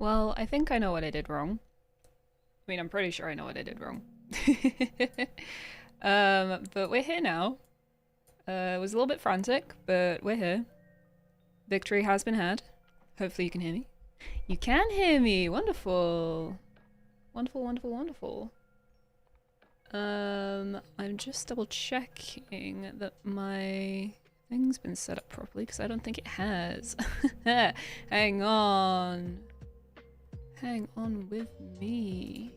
Well, I think I know what I did wrong. I mean, I'm pretty sure I know what I did wrong. But we're here now. It was a little bit frantic, but we're here. Victory has been had. Hopefully you can hear me. You can hear me! Wonderful! Wonderful, wonderful, wonderful. I'm just double checking that my thing's been set up properly, because I don't think it has. Hang on. Hang on with me.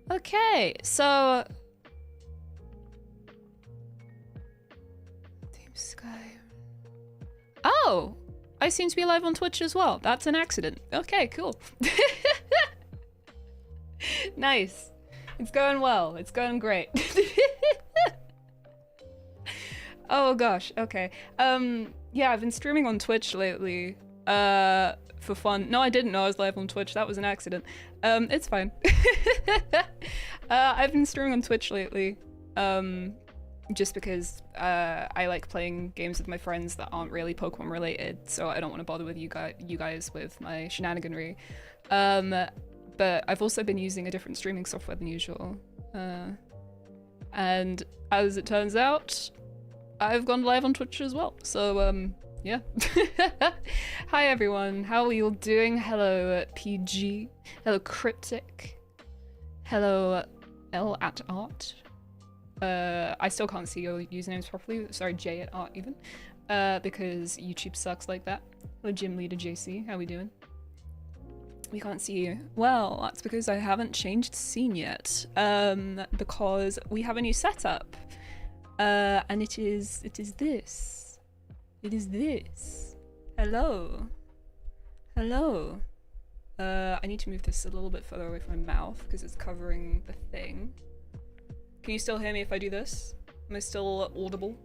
Okay, so... Team Sky... Oh! I seem to be live on Twitch as well. That's an accident. Okay, cool. Nice. It's going well. It's going great. Oh gosh, okay. Yeah, I've been streaming on Twitch lately. For fun. No, I didn't know I was live on Twitch. That was an accident. It's fine. I've been streaming on Twitch lately. Just because I like playing games with my friends that aren't really Pokemon related, so I don't want to bother with you guys with my shenaniganry. But I've also been using a different streaming software than usual. And as it turns out, I've gone live on Twitch as well. So yeah. Hi everyone, how are you all doing? Hello PG, hello Cryptic, hello L at Art. I still can't see your usernames properly. Sorry, J at Art even, because YouTube sucks like that. Hello Gym Leader JC, how we doing? We can't see you. Well, that's because I haven't changed scene yet. Because we have a new setup, and it is this. It is this. Hello. Hello. I need to move this a little bit further away from my mouth because it's covering the thing. Can you still hear me if I do this? Am I still audible?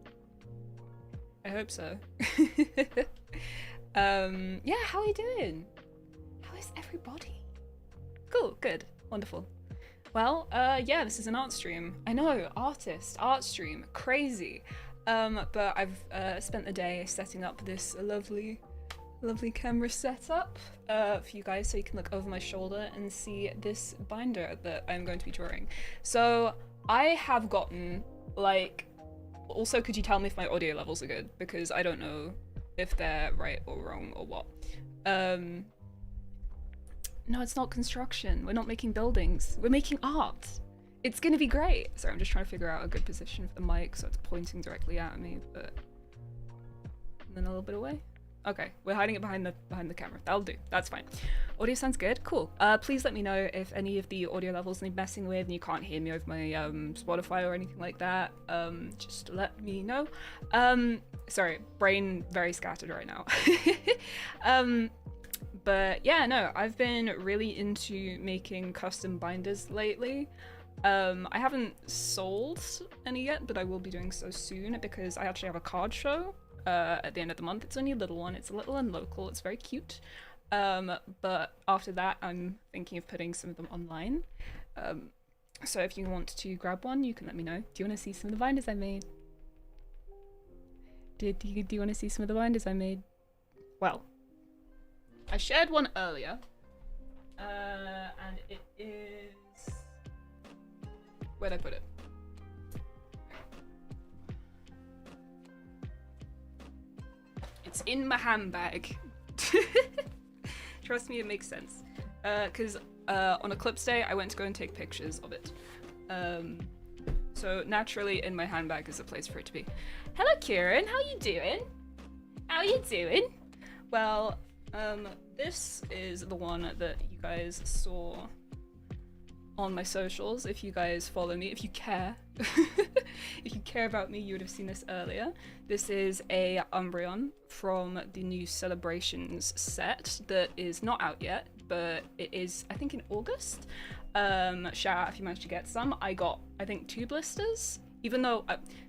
I hope so. Yeah, how are you doing? How is everybody? Cool, good, wonderful. Well, yeah, this is an art stream. I know, artist, art stream, crazy. But I've spent the day setting up this lovely camera setup for you guys so you can look over my shoulder and see this binder that I'm going to be drawing. So I have gotten, like, also could you tell me if my audio levels are good? Because I don't know if they're right or wrong or what. No, it's not construction. We're not making buildings. We're making art. It's gonna be great. Sorry, I'm just trying to figure out a good position for the mic so it's pointing directly at me, but... And then a little bit away. Okay, we're hiding it behind the camera. That'll do. That's fine. Audio sounds good. Cool. Please let me know if any of the audio levels need messing with and you can't hear me over my Spotify or anything like that. Just let me know. Sorry, brain very scattered right now. But yeah, no, I've been really into making custom binders lately. I haven't sold any yet, but I will be doing so soon because I actually have a card show at the end of the month. It's only a little one. It's a little and local. It's very cute. But after that, I'm thinking of putting some of them online. So if you want to grab one, you can let me know. Do you want to see some of the binders I made? Do you want to see some of the binders I made? Well, I shared one earlier, and it is... Where'd I put it? It's in my handbag. Trust me, it makes sense. Because on Eclipse Day, I went to go and take pictures of it. So naturally, in my handbag is a place for it to be. Hello, Kieran. How you doing? How you doing? Well, this is the one that you guys saw on my socials. If you guys follow me, if you care, if you care about me, you would have seen this earlier. This is a Umbreon from the new Celebrations set that is not out yet, but it is, I think, in August. Shout out if you managed to get some. I got, I think, 2 blisters, even though,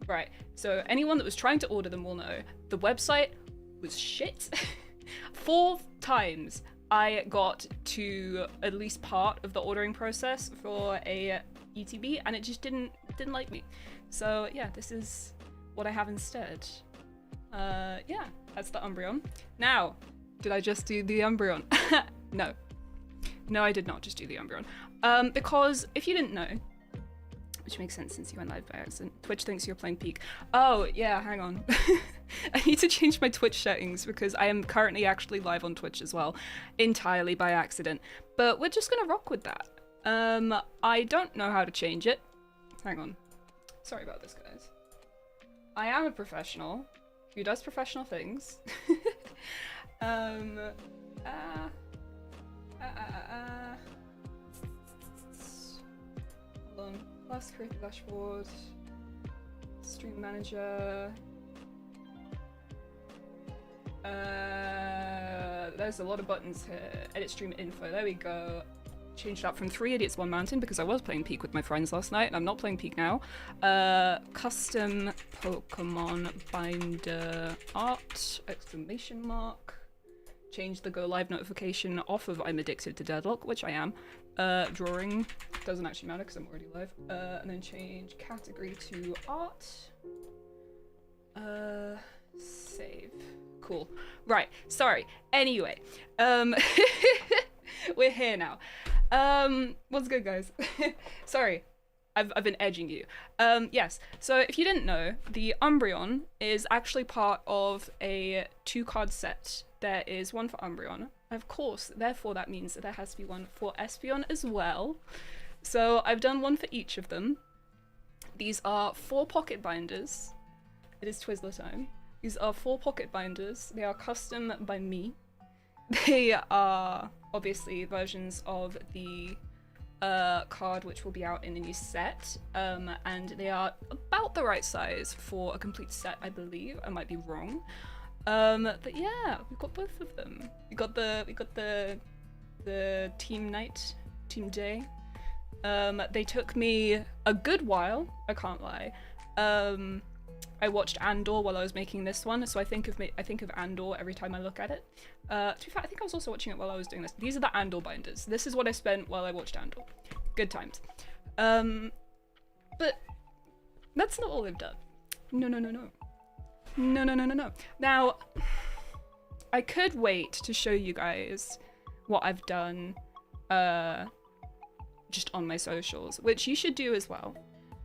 right, so anyone that was trying to order them will know the website was shit. 4 times I got to at least part of the ordering process for a ETB and it just didn't like me. So yeah, this is what I have instead. Yeah, that's the Umbreon. Now, Did I just do the Umbreon? No. No, I did not just do the Umbreon. Because if you didn't know, which makes sense since you went live by accident, Twitch thinks you're playing Peak. Oh, yeah, hang on. I need to change my Twitch settings because I am currently actually live on Twitch as well, entirely by accident. But we're just gonna rock with that. I don't know how to change it. Hang on. Sorry about this, guys. I am a professional who does professional things. Hold on. Last create the dashboard. Stream manager. There's a lot of buttons here. Edit stream info. There we go. Changed up from 3 Idiots 1 Mountain because I was playing Peak with my friends last night and I'm not playing Peak now. Custom Pokemon binder art, exclamation mark. Change the go live notification off of I'm addicted to deadlock, which I am. Drawing, doesn't actually matter because I'm already live. And then change category to art. Save. Cool. Right, sorry. Anyway, we're here now. What's good, guys? Sorry, I've been edging you. Yes, so if you didn't know, the Umbreon is actually part of a 2-card set. There is one for Umbreon. Of course, therefore that means that there has to be one for Espeon as well. So I've done one for each of them. These are 4 pocket binders. It is Twizzler time. These are 4 pocket binders. They are custom by me. They are obviously versions of the card which will be out in the new set, and they are about the right size for a complete set, I believe. I might be wrong, but yeah, we've got both of them. We got the team night, team day. They took me a good while, I can't lie. I watched Andor while I was making this one, so I think of Andor every time I look at it. To be fair, I think I was also watching it while I was doing this. These are the Andor binders. This is what I spent while I watched Andor. Good times. But that's not all I've done. No. Now, I could wait to show you guys what I've done just on my socials, which you should do as well.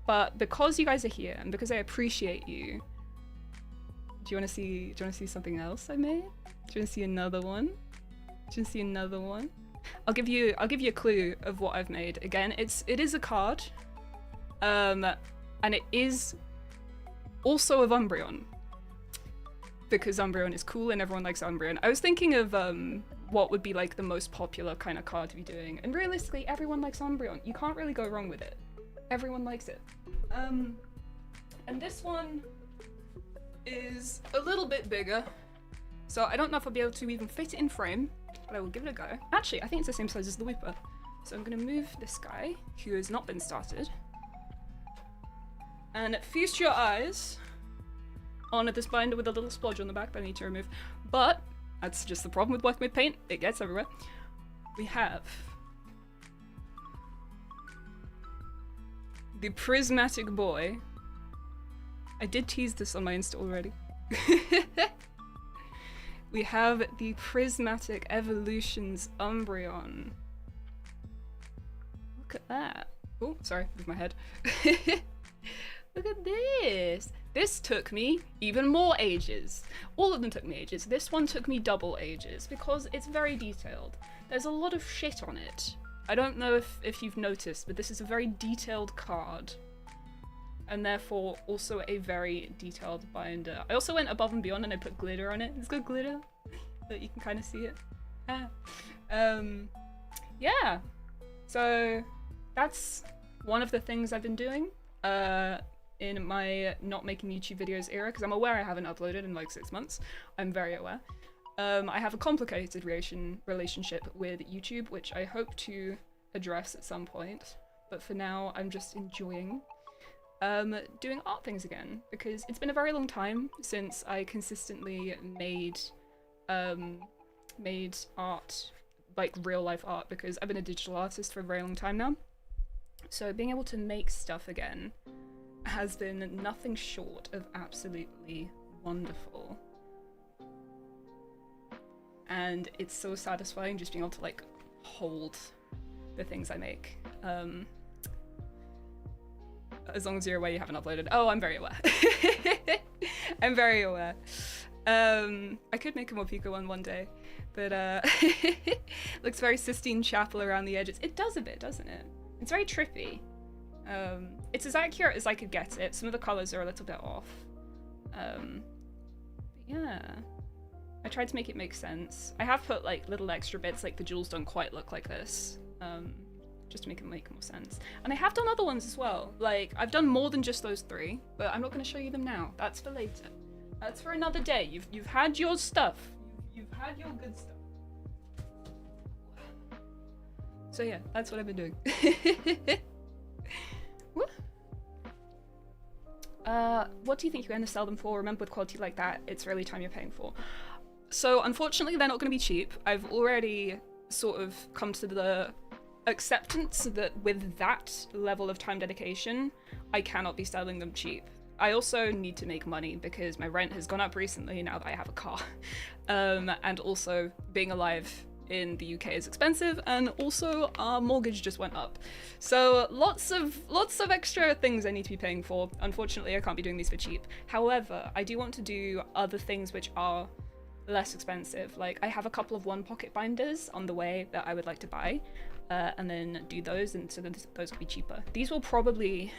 But because you guys are here and because I appreciate you, do you want to see something else I made? Do you want to see another one? Do you want to see another one? I'll give you a clue of what I've made. Again, it is a card, and it is also of Umbreon because Umbreon is cool and everyone likes Umbreon. I was thinking of what would be like the most popular kind of card to be doing, and realistically, everyone likes Umbreon. You can't really go wrong with it. Everyone likes it. And this one is a little bit bigger, so I don't know if I'll be able to even fit it in frame, but I will give it a go. Actually, I think it's the same size as the Weeper. So I'm gonna move this guy, who has not been started, and feast your eyes on this binder with a little splodge on the back that I need to remove. But that's just the problem with working with paint, it gets everywhere. We have the Prismatic Boy. I did tease this on my Insta already. We have the Prismatic Evolutions Umbreon. Look at that. Oh, sorry, with my head. Look at this. This took me even more ages. All of them took me ages. This one took me double ages because it's very detailed. There's a lot of shit on it. I don't know if you've noticed, but this is a very detailed card, and therefore also a very detailed binder. I also went above and beyond and I put glitter on it. It's got glitter, but you can kind of see it. Yeah, so that's one of the things I've been doing in my not making YouTube videos era, because I'm aware I haven't uploaded in like 6 months. I'm very aware. I have a complicated relationship with YouTube, which I hope to address at some point, but for now I'm just enjoying doing art things again, because it's been a very long time since I consistently made art, like real life art, because I've been a digital artist for a very long time now. So being able to make stuff again has been nothing short of absolutely wonderful. and it's so satisfying just being able to like hold the things I make. As long as you're aware you haven't uploaded. Oh, I'm very aware. I'm very aware. I could make a more Pika one day, but looks very Sistine Chapel around the edges. It does a bit, doesn't it? It's very trippy. It's as accurate as I could get it. Some of the colors are a little bit off. Yeah. I tried to make it make sense. I have put like little extra bits, like the jewels don't quite look like this, just to make it make more sense. And I have done other ones as well. Like, I've done more than just those 3, but I'm not going to show you them now. That's for later. That's for another day. You've had your stuff. You've had your good stuff. So yeah, that's what I've been doing. What do you think you're going to sell them for? Remember, with quality like that, it's really time you're paying for. So unfortunately, they're not going to be cheap. I've already sort of come to the acceptance that with that level of time dedication, I cannot be selling them cheap. I also need to make money because my rent has gone up recently now that I have a car. And also being alive in the UK is expensive, and also our mortgage just went up. So lots of extra things I need to be paying for. Unfortunately, I can't be doing these for cheap. However, I do want to do other things which are less expensive. Like, I have a couple of one pocket binders on the way that I would like to buy, and then do those, and so those will be cheaper. These will probably...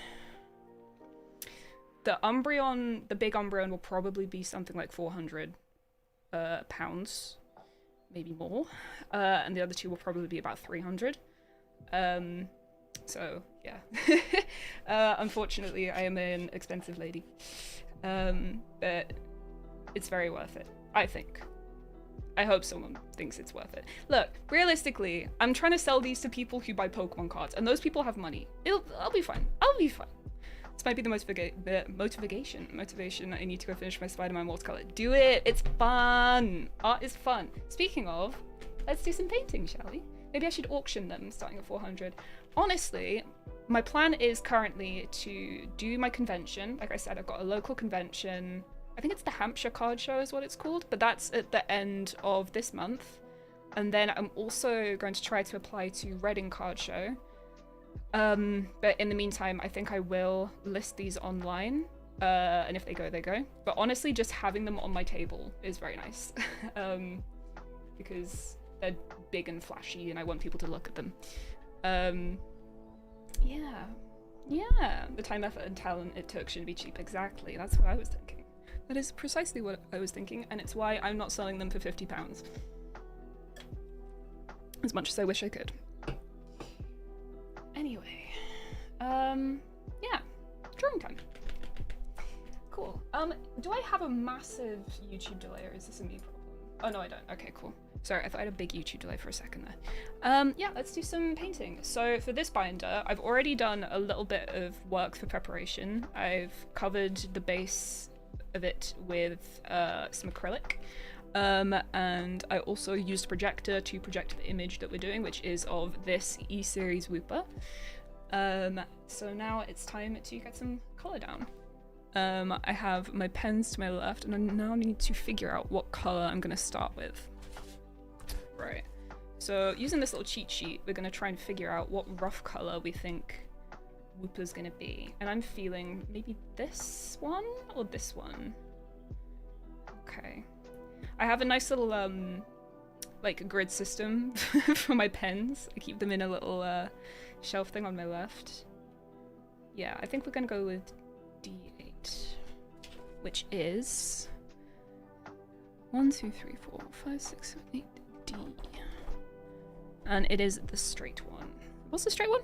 The Umbreon, the big Umbreon will probably be something like 400 pounds, maybe more, and the other 2 will probably be about 300. So yeah, unfortunately I am an expensive lady, but it's very worth it, I think. I hope someone thinks it's worth it. Look, realistically, I'm trying to sell these to people who buy Pokemon cards, and those people have money. I'll be fine. I'll be fine. This might be the motivation I need to go finish my Spider-Man watercolor. Do it! It's fun! Art is fun. Speaking of, let's do some painting, shall we? Maybe I should auction them, starting at 400. Honestly, my plan is currently to do my convention. Like I said, I've got a local convention. I think it's the Hampshire Card Show is what it's called, but that's at the end of this month. And then I'm also going to try to apply to Reading Card Show. But in the meantime, I think I will list these online, and if they go, they go. But honestly, just having them on my table is very nice, because they're big and flashy, and I want people to look at them. Yeah, the time, effort, and talent it took shouldn't be cheap. Exactly, that's what I was thinking. That is precisely what I was thinking, and it's why I'm not selling them for £50. As much as I wish I could. Anyway, yeah, drawing time. Cool. Do I have a massive YouTube delay, or is this a me problem? Oh no, I don't. Okay, cool. Sorry, I thought I had a big YouTube delay for a second there. Yeah, let's do some painting. So for this binder, I've already done a little bit of work for preparation. I've covered the base of it with some acrylic. And I also used a projector to project the image that we're doing, which is of this E-Series Wooper. So now it's time to get some colour down. I have my pens to my left, and I now need to figure out what colour I'm going to start with. Right. So using this little cheat sheet, we're going to try and figure out what rough colour we think Wooper's going to be. And I'm feeling maybe this one or this one. Okay. I have a nice little, like, grid system for my pens. I keep them in a little shelf thing on my left. Yeah, I think we're gonna go with D8, which is 1, 2, 3, 4, 5, 6, 7, 8, D. And it is the straight one. What's the straight one?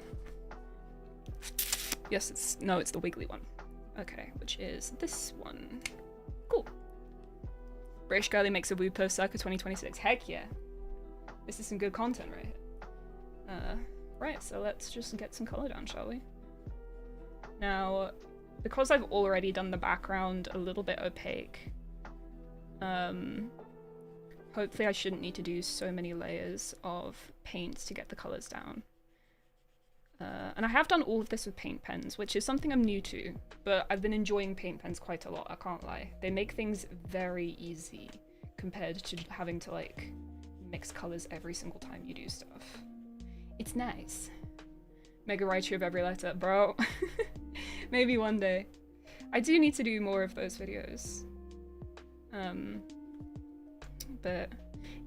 Yes, it's the wiggly one. Okay, which is this one. Cool. British Girlie makes a Wooper circa 2026. Heck yeah. This is some good content right here. Right, so let's just get some colour down, shall we? Now, because I've already done the background a little bit opaque, hopefully I shouldn't need to do so many layers of paint to get the colours down. And I have done all of this with paint pens, which is something I'm new to, but I've been enjoying paint pens quite a lot, I can't lie. They make things very easy compared to having to, like, mix colors every single time you do stuff. It's nice. Mega write you of every letter, bro. Maybe one day. I do need to do more of those videos. But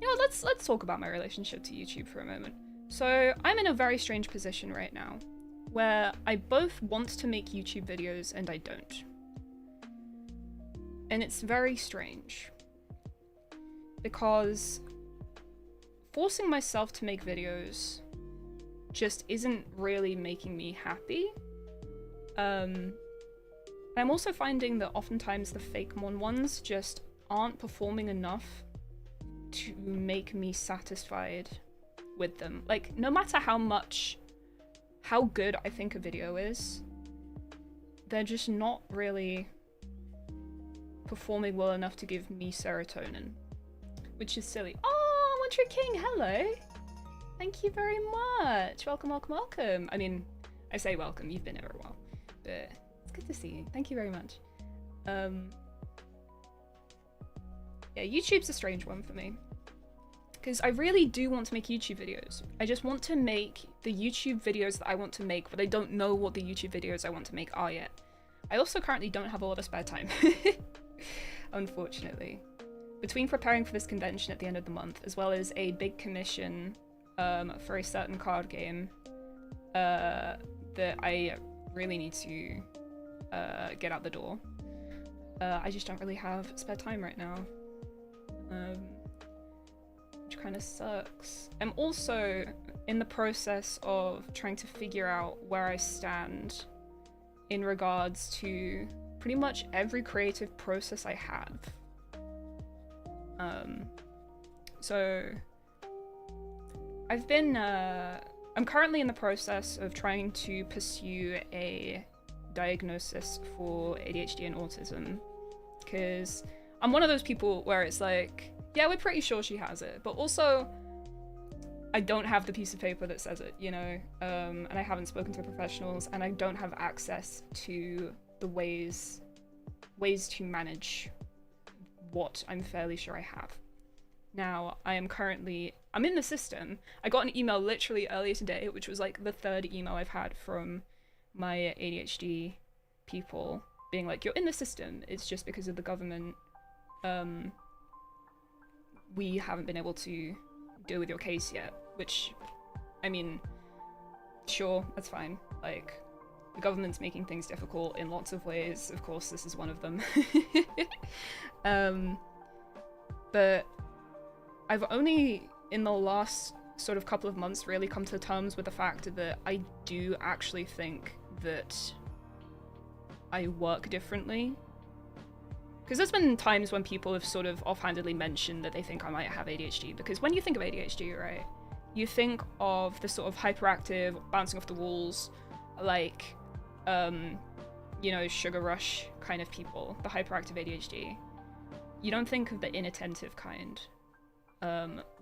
you know, let's talk about my relationship to YouTube for a moment. So I'm in a very strange position right now, where I both want to make YouTube videos and I don't. And it's very strange, because forcing myself to make videos just isn't really making me happy. I'm also finding that oftentimes the fake mon ones just aren't performing enough to make me satisfied with them. Like, no matter how good I think a video is, they're just not really performing well enough to give me serotonin, which is silly. Oh, Wintry King, hello. Thank you very much. Welcome, welcome, welcome. I mean, I say welcome, you've been here a while, but it's good to see you. Thank you very much. Yeah, YouTube's a strange one for me, because I really do want to make YouTube videos. I just want to make the YouTube videos that I want to make, but I don't know what the YouTube videos I want to make are yet. I also currently don't have a lot of spare time, unfortunately. Between preparing for this convention at the end of the month, as well as a big commission for a certain card game that I really need to get out the door, I just don't really have spare time right now. Which kind of sucks. I'm also in the process of trying to figure out where I stand in regards to pretty much every creative process I have. So I'm currently in the process of trying to pursue a diagnosis for ADHD and autism, because I'm one of those people where it's like, yeah, we're pretty sure she has it, but also I don't have the piece of paper that says it, you know, and I haven't spoken to professionals, and I don't have access to the ways to manage what I'm fairly sure I have. Now, I'm in the system. I got an email literally earlier today, which was like the third email I've had from my ADHD people being like, you're in the system, it's just because of the government. We haven't been able to deal with your case yet, which, I mean, sure, that's fine. Like, the government's making things difficult in lots of ways. Of course, this is one of them. But I've only, in the last sort of couple of months, really come to terms with the fact that I do actually think that I work differently. Because there's been times when people have sort of offhandedly mentioned that they think I might have ADHD, because when you think of ADHD, right, you think of the sort of hyperactive, bouncing off the walls, like, you know, sugar rush kind of people, the hyperactive ADHD. You don't think of the inattentive kind,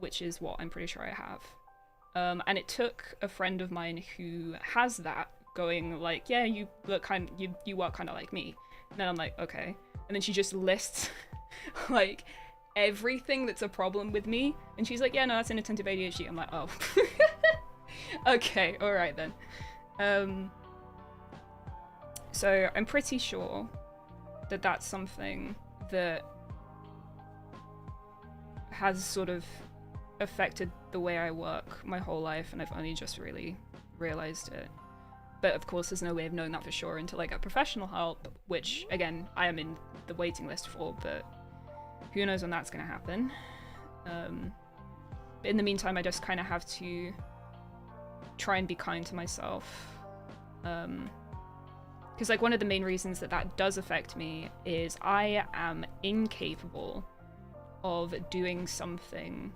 which is what I'm pretty sure I have. And it took a friend of mine who has that going like, yeah, you look you work kind of like me. And then I'm like, okay. And then she just lists like everything that's a problem with me, and she's like, yeah, no, that's inattentive ADHD. I'm like, oh. Okay, all right then. So I'm pretty sure that that's something that has sort of affected the way I work my whole life, and I've only just really realized it. But of course, there's no way of knowing that for sure until I get professional help, which, again, I am in the waiting list for, but who knows when that's going to happen. But in the meantime, I just kind of have to try and be kind to myself. Because, like, one of the main reasons that does affect me is I am incapable of doing something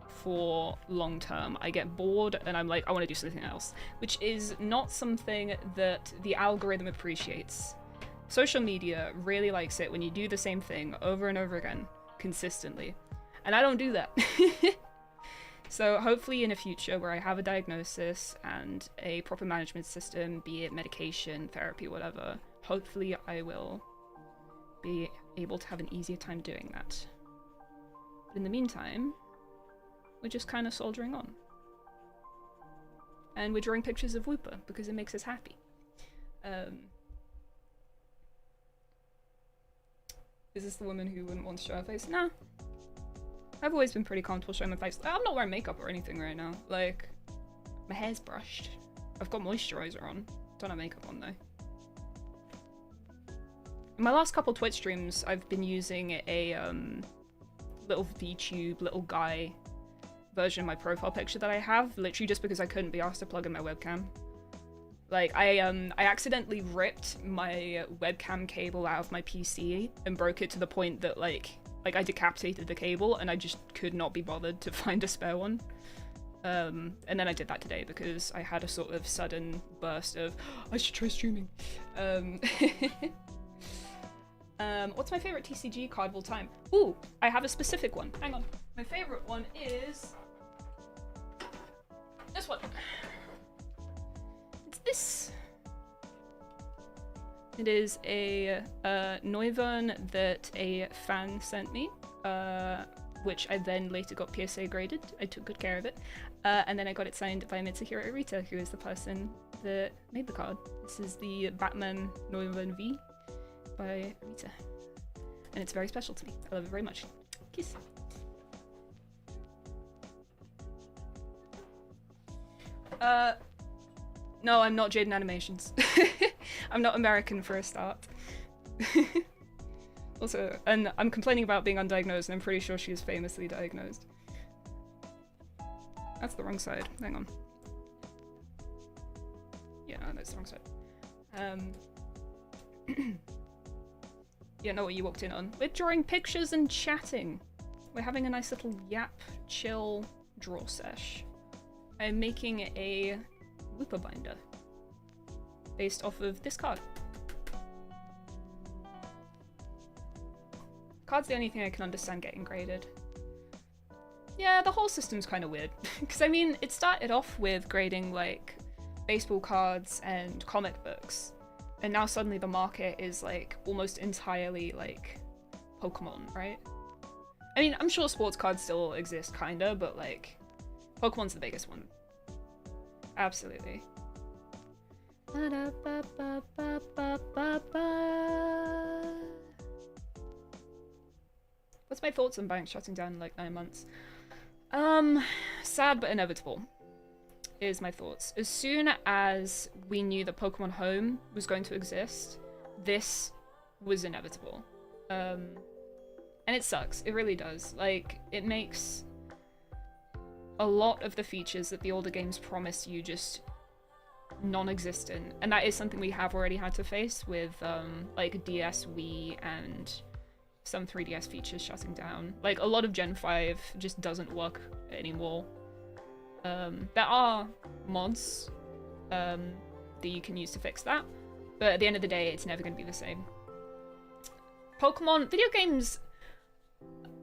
for long term. I get bored and I'm like, I want to do something else, which is not something that the algorithm appreciates. Social media really likes it when you do the same thing over and over again, consistently. And I don't do that. So hopefully in a future where I have a diagnosis and a proper management system, be it medication, therapy, whatever, hopefully I will be able to have an easier time doing that. But in the meantime, we're just kind of soldering on. And we're drawing pictures of Whooper because it makes us happy. Is this the woman who wouldn't want to show her face? Nah. I've always been pretty comfortable showing my face. I'm not wearing makeup or anything right now. Like, my hair's brushed. I've got moisturizer on. Don't have makeup on though. In my last couple Twitch streams, I've been using a little VTube, little guy version of my profile picture that I have, literally just because I couldn't be asked to plug in my webcam. Like, I accidentally ripped my webcam cable out of my PC and broke it to the point that, like I decapitated the cable and I just could not be bothered to find a spare one. And then I did that today because I had a sort of sudden burst of, I should try streaming. What's my favorite TCG card of all time? Ooh, I have a specific one. Hang on. My favorite one is this one. It's this. It is a Noivern that a fan sent me, which I then later got PSA graded. I took good care of it. And then I got it signed by Mitsuhiro Arita, who is the person that made the card. This is the Batman Noivern V by Arita. And it's very special to me. I love it very much. Kiss. No, I'm not Jaden Animations. I'm not American for a start. Also, and I'm complaining about being undiagnosed, and I'm pretty sure she is famously diagnosed. That's the wrong side. Hang on. Yeah, no, that's the wrong side. Yeah, know what you walked in on. We're drawing pictures and chatting. We're having a nice little yap, chill draw sesh. I'm making a Whooper binder based off of this card. Card's the only thing I can understand getting graded. Yeah, the whole system's kind of weird. Because, I mean, it started off with grading, like, baseball cards and comic books. And now suddenly the market is, like, almost entirely, like, Pokemon, right? I mean, I'm sure sports cards still exist, kinda, but, like, Pokemon's the biggest one. Absolutely. What's my thoughts on banks shutting down in like 9 months? Sad but inevitable is my thoughts. As soon as we knew that Pokemon Home was going to exist, this was inevitable. And it sucks. It really does. Like, it makes a lot of the features that the older games promise you just non-existent. And that is something we have already had to face with, like, DS, Wii, and some 3DS features shutting down. Like, a lot of Gen 5 just doesn't work anymore. There are mods that you can use to fix that, but at the end of the day, it's never going to be the same. Pokemon video games,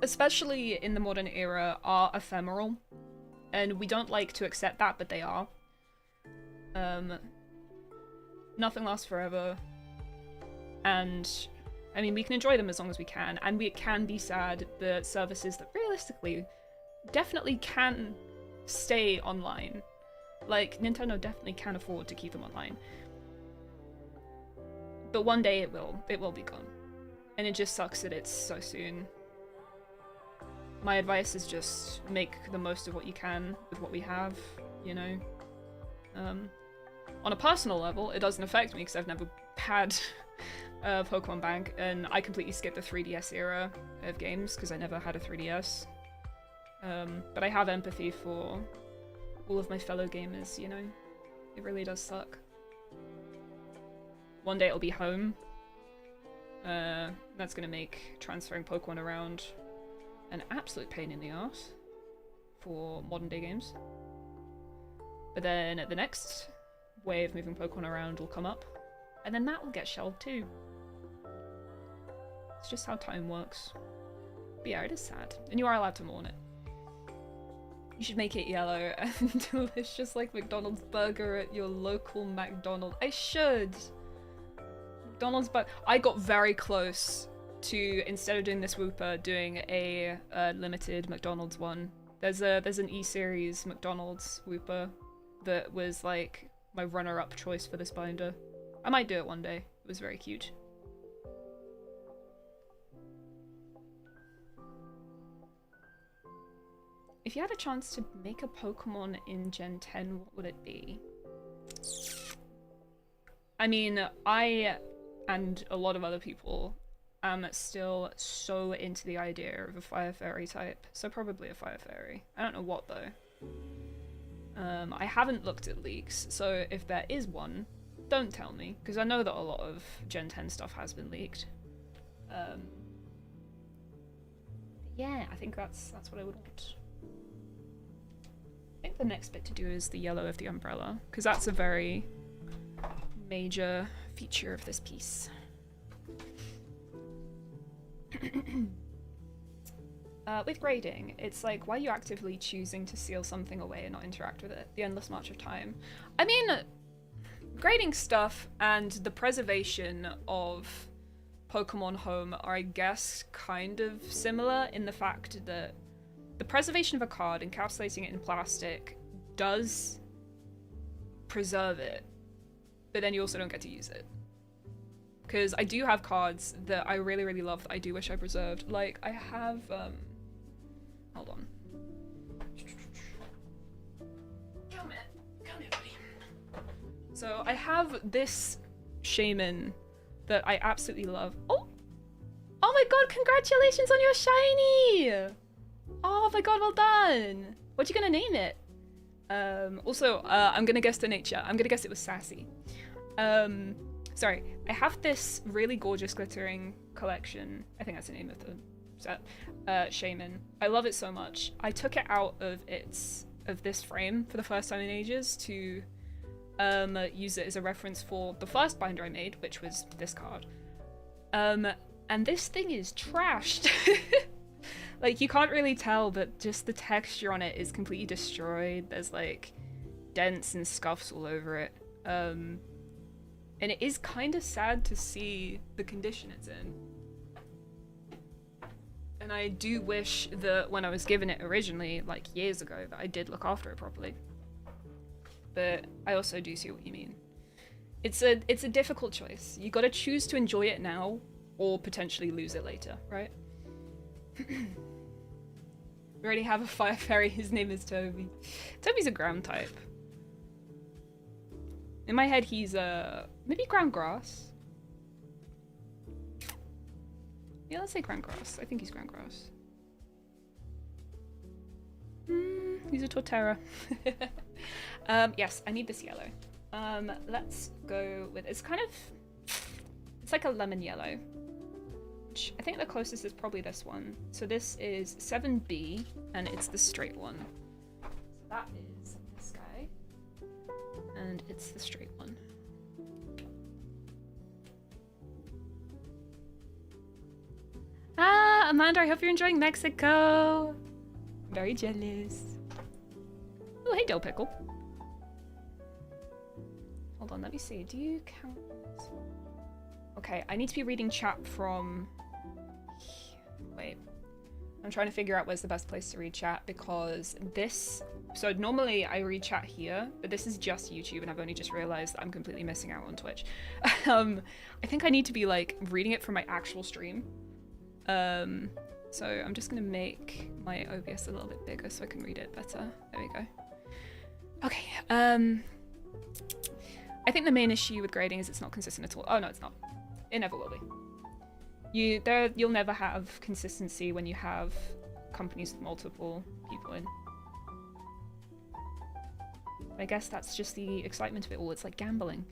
especially in the modern era, are ephemeral, and we don't like to accept that, but they are. Nothing lasts forever, and I mean, we can enjoy them as long as we can, and it can be sad that services that realistically definitely can stay online, like Nintendo definitely can afford to keep them online, but one day it will be gone, and it just sucks that it's so soon. My advice is just make the most of what you can with what we have, you know. On a personal level, it doesn't affect me because I've never had Pokemon Bank, and I completely skipped the 3DS era of games because I never had a 3DS. But I have empathy for all of my fellow gamers, you know? It really does suck. One day it'll be home. That's gonna make transferring Pokemon around an absolute pain in the ass for modern day games. But then the next way of moving Pokemon around will come up, and then that will get shelved too. It's just how time works. But yeah, it is sad, and you are allowed to mourn it. You should make it yellow and delicious like McDonald's burger at your local McDonald's. I should! McDonald's burger. I got very close to, instead of doing this Whooper, doing a limited McDonald's one There's an E-series McDonald's Whooper that was like my runner-up choice for this binder. I might do it one day. It was very cute. If you had a chance to make a Pokemon in Gen 10, what would it be? I mean, I and a lot of other people am still so into the idea of a Fire Fairy type, so probably a Fire Fairy. I don't know what though. I haven't looked at leaks, so if there is one, don't tell me, because I know that a lot of Gen 10 stuff has been leaked. Yeah, I think that's what I would want. I think the next bit to do is the yellow of the umbrella, because that's a very major feature of this piece. With grading, it's like, why are you actively choosing to seal something away and not interact with it? The endless march of time. I mean, grading stuff and the preservation of Pokemon Home are, I guess, kind of similar in the fact that the preservation of a card, encapsulating it in plastic, does preserve it, but then you also don't get to use it. Because I do have cards that I really, really love that I do wish I preserved. Like, I have, hold on. Come here, buddy. So I have this Shaman that I absolutely love. Oh! Oh my god, congratulations on your shiny! Oh my god, well done! What you gonna name it? Also, I'm gonna guess the nature. I'm gonna guess it was Sassy. Sorry, I have this really gorgeous glittering collection. I think that's the name of the set. Shaman. I love it so much. I took it out of this frame for the first time in ages to use it as a reference for the first binder I made, which was this card. And this thing is trashed. Like, you can't really tell, but just the texture on it is completely destroyed. There's like dents and scuffs all over it. And it is kind of sad to see the condition it's in. And I do wish that when I was given it originally, like years ago, that I did look after it properly. But I also do see what you mean. It's a difficult choice. You gotta choose to enjoy it now, or potentially lose it later, right? We already have a Fire Fairy, his name is Toby. Toby's a ground type. In my head, he's maybe ground grass. Yeah, let's say ground grass. I think he's ground grass. He's a Torterra. Yes, I need this yellow. Let's go with, it's like a lemon yellow. Which I think the closest is probably this one. So this is 7B, and it's the straight one. So that is this guy. And it's the straight one. Ah, Amanda, I hope you're enjoying Mexico. Very jealous. Oh, hey, Dill Pickle. Hold on, let me see. Do you count? Okay, I need to be reading chat from... Wait. I'm trying to figure out where's the best place to read chat, because this... So normally I read chat here, but this is just YouTube, and I've only just realized that I'm completely missing out on Twitch. I think I need to be like reading it from my actual stream. So I'm just gonna make my OBS a little bit bigger so I can read it better. There we go. Okay, I think the main issue with grading is it's not consistent at all. Oh no, it's not. It never will be. You'll never have consistency when you have companies with multiple people in. I guess that's just the excitement of it all. It's like gambling.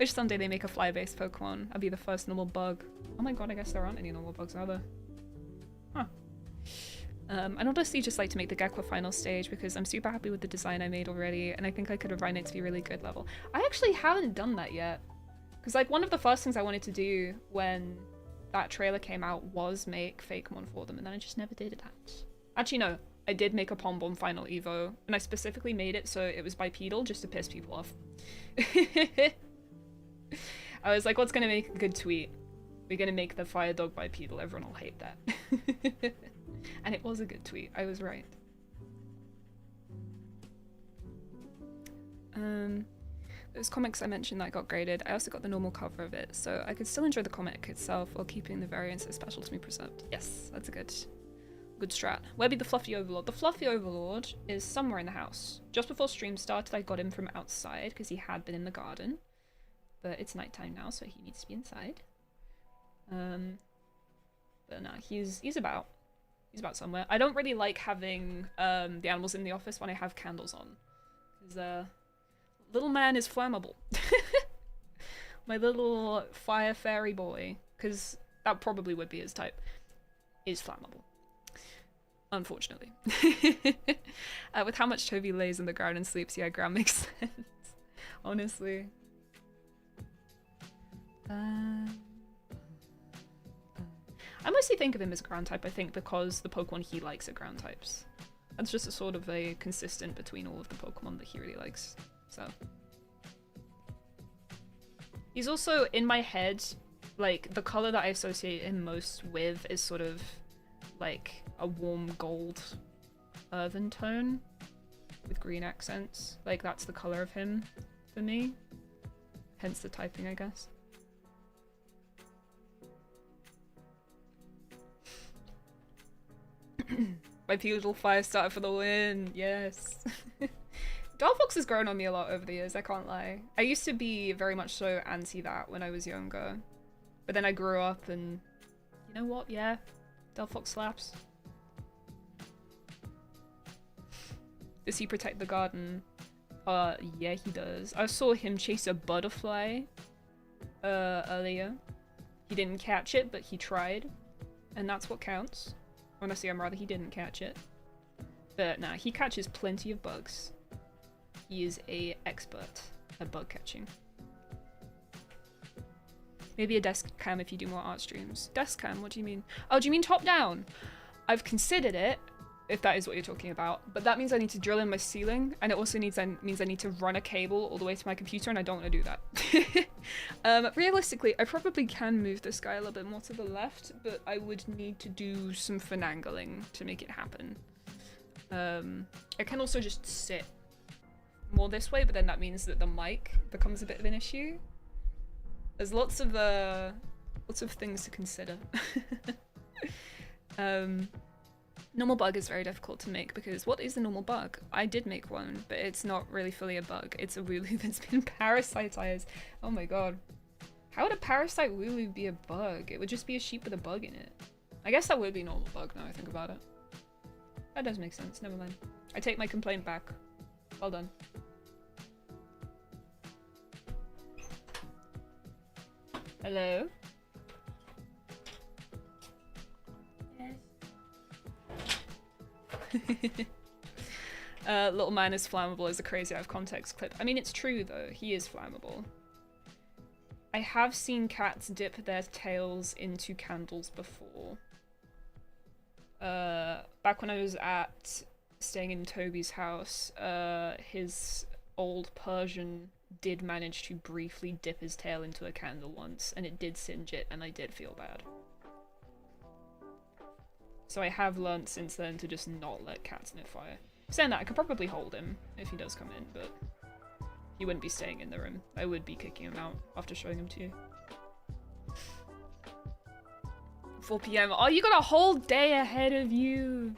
Wish someday they make a fly-based Pokemon. I'd be the first normal bug. Oh my god, I guess there aren't any normal bugs, are there? Huh. I'd honestly just like to make the Gekwa final stage because I'm super happy with the design I made already, and I think I could refine it to be really good level. I actually haven't done that yet. Because like one of the first things I wanted to do when that trailer came out was make Fakemon for them, and then I just never did that. Actually no, I did make a Pom Bomb Final Evo, and I specifically made it so it was bipedal just to piss people off. I was like, what's gonna make a good tweet? We're gonna make the Fire Dog bipedal, everyone will hate that. And it was a good tweet. I was right. Those comics I mentioned that got graded, I also got the normal cover of it, so I could still enjoy the comic itself while keeping the variants as special to me preserved. Yes, that's a good strat. Where be the Fluffy Overlord? The Fluffy Overlord is somewhere in the house. Just before stream started, I got him from outside because he had been in the garden. But it's nighttime now, so he needs to be inside. But no, he's about. He's about somewhere. I don't really like having the animals in the office when I have candles on. Because little man is flammable. My little fire fairy boy, because that probably would be his type, is flammable. Unfortunately. With how much Toby lays in the ground and sleeps, yeah, ground makes sense. Honestly. I mostly think of him as a ground type, I think, because the Pokemon he likes are ground types. That's just a sort of a consistent between all of the Pokemon that he really likes, so. He's also, in my head, like, the color that I associate him most with is sort of, like, a warm gold earthen tone with green accents. Like, that's the color of him for me. Hence the typing, I guess. My beautiful fire starter for the win, yes. Darfox has grown on me a lot over the years, I can't lie. I used to be very much so anti that when I was younger. But then I grew up and, you know what, yeah, Delphox slaps. Does he protect the garden? Yeah, he does. I saw him chase a butterfly earlier. He didn't catch it, but he tried. And that's what counts. Honestly, I'm rather he didn't catch it. But nah, he catches plenty of bugs. He is a expert at bug catching. Maybe a desk cam if you do more art streams. Desk cam, what do you mean? Oh, do you mean top down? I've considered it, if that is what you're talking about, but that means I need to drill in my ceiling, and it also means I need to run a cable all the way to my computer, and I don't want to do that. Realistically, I probably can move this guy a little bit more to the left, but I would need to do some finagling to make it happen. I can also just sit more this way, but then that means that the mic becomes a bit of an issue. There's lots of things to consider. Normal bug is very difficult to make because what is a normal bug? I did make one, but it's not really fully a bug. It's a wooloo that's been parasitized. Oh my god. How would a parasite wooloo be a bug? It would just be a sheep with a bug in it. I guess that would be a normal bug now I think about it. That does make sense, never mind. I take my complaint back. Well done. Hello? Little man is flammable is a crazy out of context clip. I mean, it's true though, he is flammable. I have seen cats dip their tails into candles before. Back when I was staying in Toby's house, his old Persian did manage to briefly dip his tail into a candle once, and it did singe it, and I did feel bad. So I have learnt since then to just not let cats near fire. Saying that, I could probably hold him if he does come in, but he wouldn't be staying in the room. I would be kicking him out after showing him to you. 4 PM. Oh, you got a whole day ahead of you.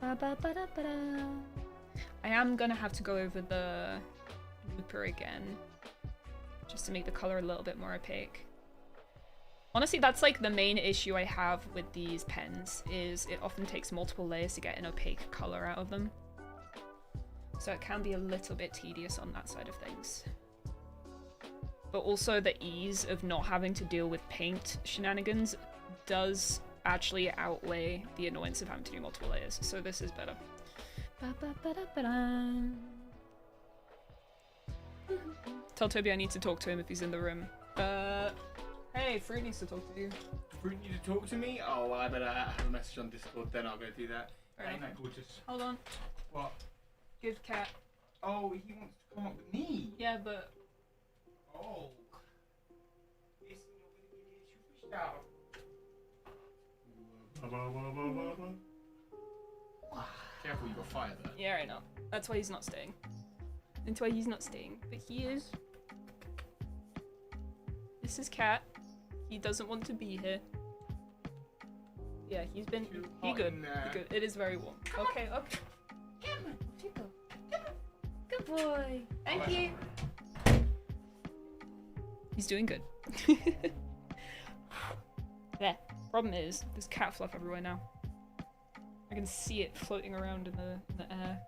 I am gonna have to go over the looper again, just to make the color a little bit more opaque. Honestly, that's like the main issue I have with these pens, is it often takes multiple layers to get an opaque color out of them. So it can be a little bit tedious on that side of things. But also the ease of not having to deal with paint shenanigans does actually outweigh the annoyance of having to do multiple layers, so this is better. Tell Toby I need to talk to him if he's in the room. Hey, Fruit needs to talk to you. Fruit need to talk to me? Oh, well, I better have a message on Discord, then I'll go do that. Ain't that gorgeous? Hold on. What? Give cat. Oh, he wants to come up with me? Yeah, but... Oh. Listen, you're going to give you fish out. Careful, you got fire there. Yeah, I know. That's why he's not staying. That's why he's not staying. But he is. This is Cat. He doesn't want to be here. Yeah, he's been. He good. He good. It is very warm. Okay, okay. Come on, Chico. Come on. Good boy. Thank you. He's doing good. There. Problem is, there's cat fluff everywhere now. I can see it floating around in the air.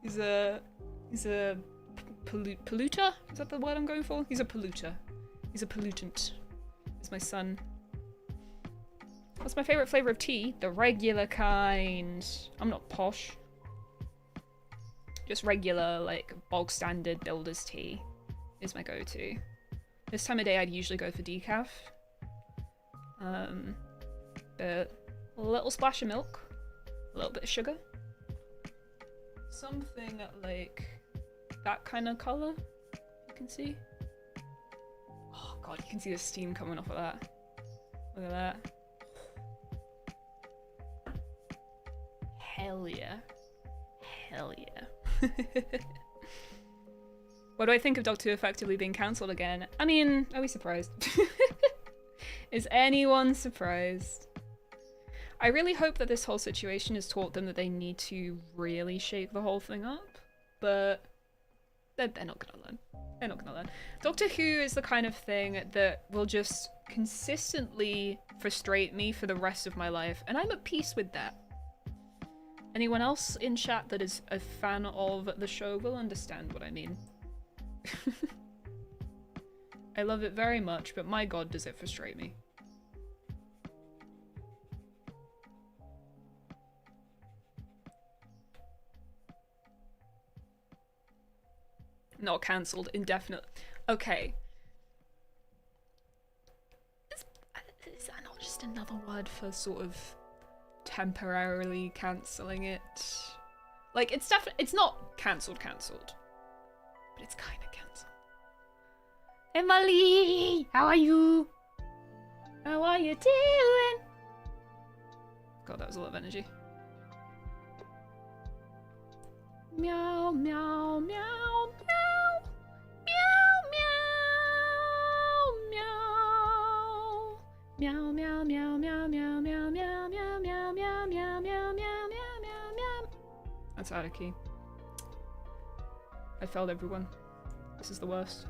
He's a polluter? Is that the word I'm going for? He's a polluter. He's a pollutant. He's my son. What's my favorite flavor of tea? The regular kind. I'm not posh. Just regular, like, bog standard builder's tea is my go-to. This time of day I'd usually go for decaf. A little splash of milk, a little bit of sugar. Something like that kind of colour, you can see. Oh god, you can see the steam coming off of that. Look at that. Hell yeah. Hell yeah. What do I think of Doctor Who effectively being cancelled again? I mean, are we surprised? Is anyone surprised? I really hope that this whole situation has taught them that they need to really shake the whole thing up, but they're not gonna learn. They're not gonna learn. Doctor Who is the kind of thing that will just consistently frustrate me for the rest of my life, and I'm at peace with that. Anyone else in chat that is a fan of the show will understand what I mean. I love it very much, but my god does it frustrate me. Not cancelled, indefinite. Okay. Is that not just another word for sort of temporarily cancelling it? Like, it's not cancelled, but it's kind of cancelled. Emily, how are you? How are you doing? God, that was a lot of energy. Meow, meow, meow, meow. Meow, meow, meow, meow, meow, meow, meow, meow, meow, meow, meow, meow, meow, meow, meow, meow. That's out of key. I failed everyone. This is the worst.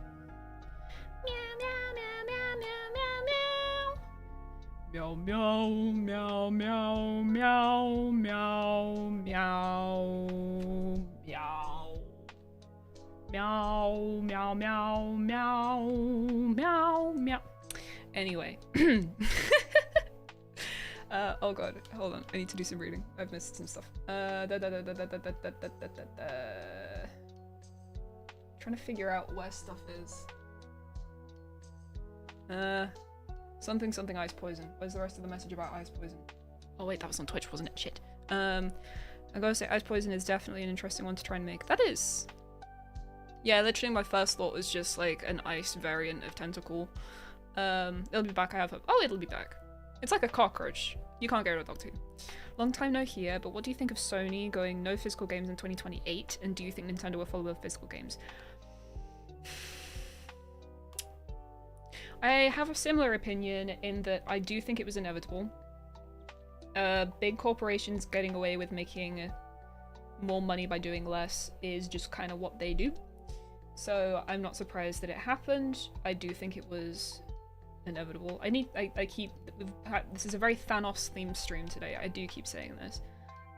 Meow, meow, meow, meow, meow, meow, meow. Meow, meow, meow, meow, meow, meow. Meow, meow, meow, meow, meow, meow. Anyway. Oh god, hold on. I need to do some reading. I've missed some stuff. Trying to figure out where stuff is. Something ice poison. Where's the rest of the message about ice poison? Oh wait, that was on Twitch, wasn't it? Shit. I gotta say, ice poison is definitely an interesting one to try and make. That is. Yeah, literally my first thought was just like an ice variant of tentacle. It'll be back. It'll be back. It's like a cockroach. You can't get rid of Doctor Who. Long time no here, but what do you think of Sony going no physical games in 2028? And do you think Nintendo will follow with physical games? I have a similar opinion in that I do think it was inevitable. Big corporations getting away with making more money by doing less is just kind of what they do. So I'm not surprised that it happened. I do think it was inevitable. This is a very Thanos themed stream today. I do keep saying this.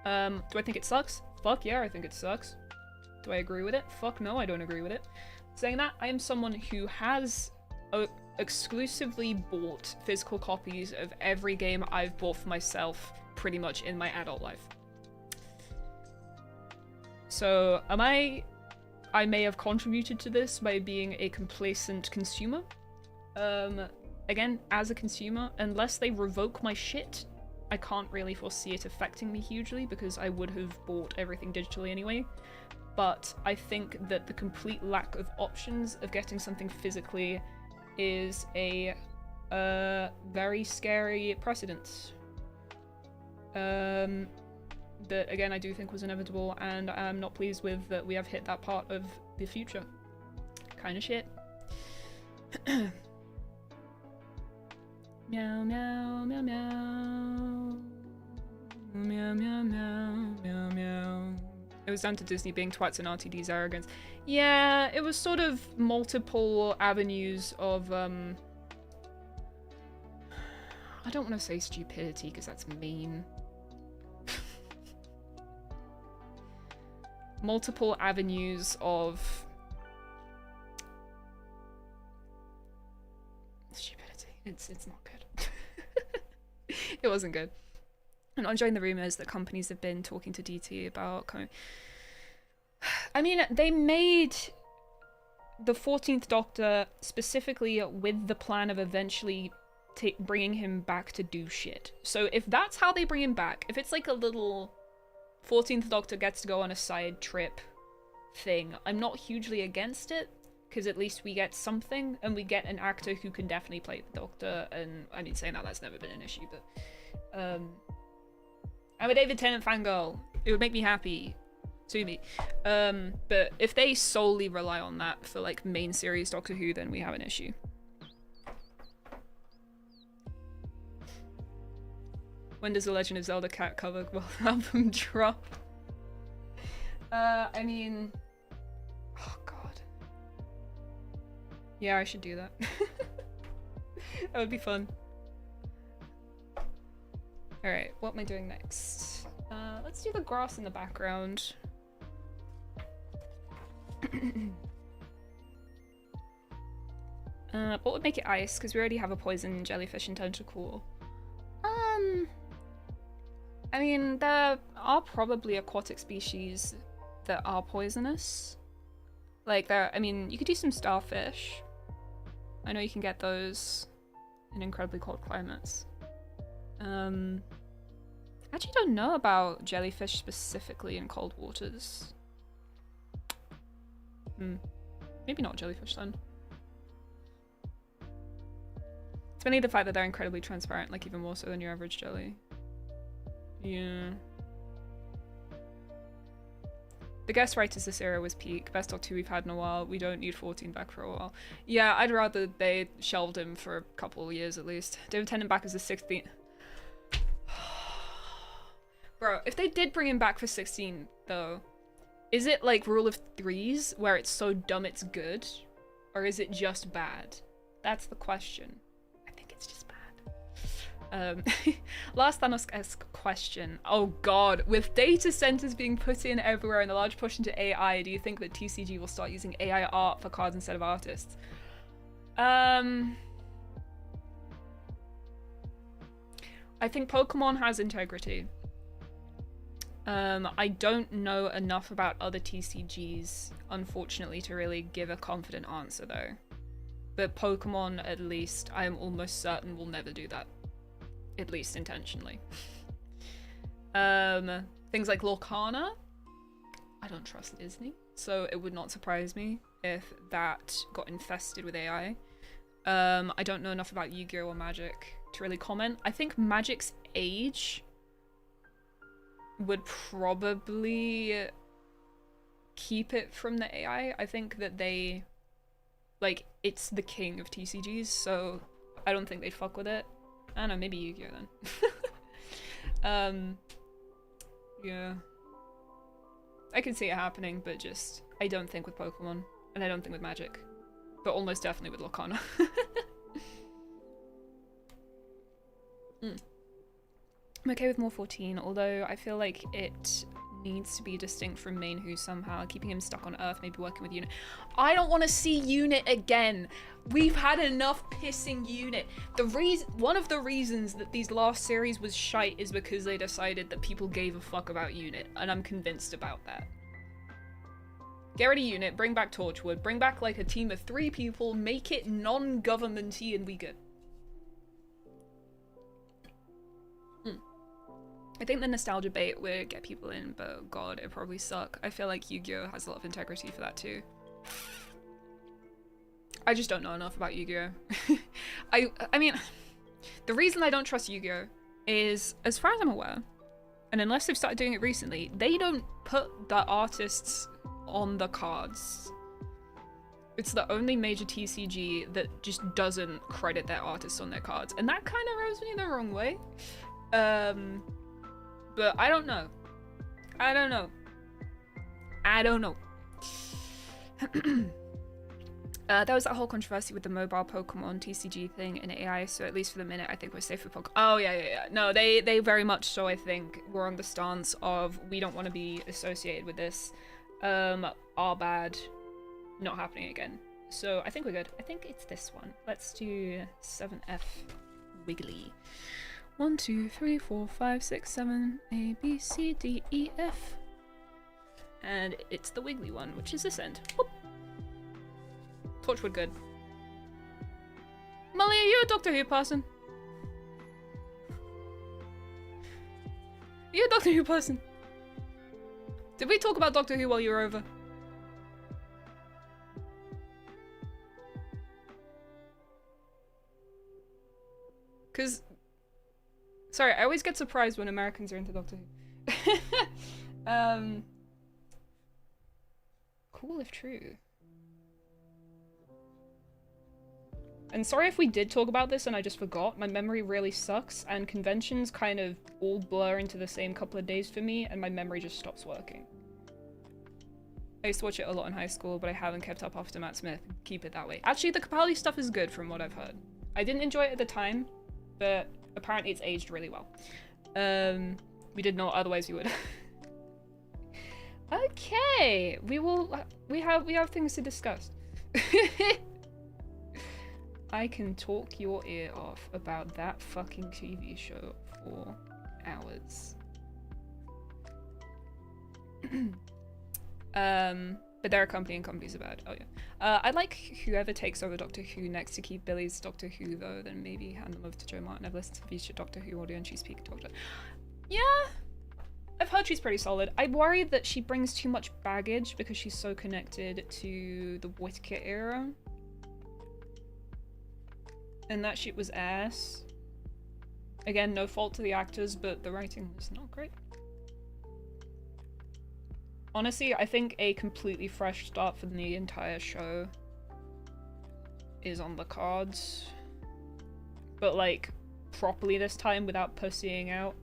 Do I think it sucks? Fuck yeah, I think it sucks. Do I agree with it? Fuck no, I don't agree with it. Saying that, I am someone who has exclusively bought physical copies of every game I've bought for myself pretty much in my adult life. So I may have contributed to this by being a complacent consumer. Again, as a consumer, unless they revoke my shit, I can't really foresee it affecting me hugely because I would have bought everything digitally anyway. But I think that the complete lack of options of getting something physically is a very scary precedent. That again I do think was inevitable, and I'm not pleased with that we have hit that part of the future. Kind of shit. Meow meow meow meow. Meow meow meow meow meow. It was down to Disney being twats and RTD's arrogance. Yeah, it was sort of multiple avenues of I don't want to say stupidity because that's mean. Multiple avenues of stupidity. It's not good. It wasn't good. And I'm enjoying the rumors that companies have been talking to DT about coming. I mean, they made the 14th Doctor specifically with the plan of eventually bringing him back to do shit. So if that's how they bring him back, if it's like a little 14th Doctor gets to go on a side trip thing, I'm not hugely against it, because at least we get something, and we get an actor who can definitely play the Doctor, and I mean, saying that, that's never been an issue, but I'm a David Tennant fangirl. It would make me happy. To me. But if they solely rely on that for like main series Doctor Who, then we have an issue. When does the Legend of Zelda cat cover album drop? I mean, oh god. Yeah, I should do that. That would be fun. Alright, what am I doing next? Let's do the grass in the background. What would make it ice? Because we already have a poison jellyfish and tentacle. I mean, there are probably aquatic species that are poisonous. Like, I mean, you could do some starfish. I know you can get those in incredibly cold climates. I actually don't know about jellyfish specifically in cold waters. Maybe not jellyfish then. It's mainly the fact that they're incredibly transparent, like even more so than your average jelly. Yeah. The guest writers this era was peak. Best Doctor 2 we've had in a while. We don't need 14 back for a while. Yeah, I'd rather they shelved him for a couple of years at least. David Tennant back as the 16th. Bro, if they did bring him back for 16 though, is it like rule of threes where it's so dumb it's good? Or is it just bad? That's the question. I think it's just bad. Last Thanos-esque question. Oh god, with data centers being put in everywhere and a large push into AI, do you think that TCG will start using AI art for cards instead of artists? I think Pokemon has integrity. I don't know enough about other TCGs, unfortunately, to really give a confident answer though. But Pokemon, at least, I am almost certain will never do that. At least intentionally. Things like Lorcana, I don't trust Disney, so it would not surprise me if that got infested with AI. I don't know enough about Yu-Gi-Oh! Or Magic to really comment. I think Magic's age would probably keep it from the AI. I think that they, like, it's the king of TCGs, so I don't think they'd fuck with it. I don't know, maybe Yu-Gi-Oh! Then. Yeah. I can see it happening, but just, I don't think with Pokemon, and I don't think with Magic. But almost definitely with Lorcana. I'm okay with more 14, although I feel like it needs to be distinct from Main Who somehow. Keeping him stuck on Earth, maybe working with Unit. I don't want to see Unit again. We've had enough pissing Unit. One of the reasons that these last series was shite is because they decided that people gave a fuck about Unit, and I'm convinced about that. Get rid of Unit, bring back Torchwood, bring back like a team of 3 people, make it non-governmenty, and we good. I think the nostalgia bait would get people in, but god, it'd probably suck. I feel like Yu-Gi-Oh! Has a lot of integrity for that too. I just don't know enough about Yu-Gi-Oh. I mean, the reason I don't trust Yu-Gi-Oh is, as far as I'm aware, and unless they've started doing it recently, they don't put the artists on the cards. It's the only major TCG that just doesn't credit their artists on their cards, and that kind of rubs me the wrong way. But I don't know. I don't know. There was that whole controversy with the mobile Pokemon TCG thing and AI, so at least for the minute, I think we're safe with Pokemon. Oh, yeah. No, they very much so, I think, were on the stance of, we don't want to be associated with this. Our bad. Not happening again. So I think we're good. I think it's this one. Let's do 7F Wiggly. 1, 2, 3, 4, 5, 6, 7, A, B, C, D, E, F. And it's the Wiggly one, which is this end. Whoop. Torchwood good. Molly, are you a Doctor Who person? Are you a Doctor Who person? Did we talk about Doctor Who while you were over? Because, sorry, I always get surprised when Americans are into Doctor Who. Cool if true. And sorry if we did talk about this and I just forgot. My memory really sucks, and conventions kind of all blur into the same couple of days for me, and my memory just stops working. I used to watch it a lot in high school, but I haven't kept up after Matt Smith. Keep it that way. Actually, the Capaldi stuff is good from what I've heard. I didn't enjoy it at the time, but apparently it's aged really well. We did not, otherwise we would. Okay, we have things to discuss. I can talk your ear off about that fucking TV show for hours. But they're a company and companies are bad. Oh yeah. I'd like whoever takes over Doctor Who next to keep Billy's Doctor Who though, then maybe hand them over to Joe Martin. I've listened to featured Doctor Who audio and she's peak Doctor. Yeah, I've heard she's pretty solid. I'm worried that she brings too much baggage because she's so connected to the Whittaker era. And that shit was ass. Again, no fault to the actors, but the writing was not great. Honestly, I think a completely fresh start for the entire show is on the cards. But like, properly this time without pussying out.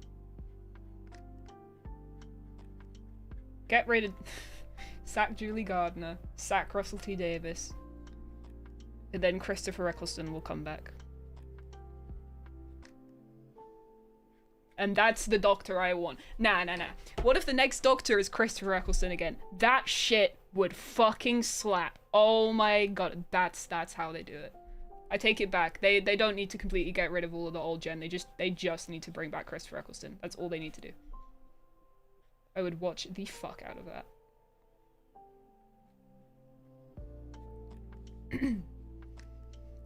Get rid of... sack Julie Gardner, sack Russell T Davis. And then Christopher Eccleston will come back. And that's the Doctor I want. Nah. What if the next Doctor is Christopher Eccleston again? That shit would fucking slap. Oh my god, that's how they do it. I take it back. They don't need to completely get rid of all of the old gen. They just need to bring back Christopher Eccleston. That's all they need to do. I would watch the fuck out of that.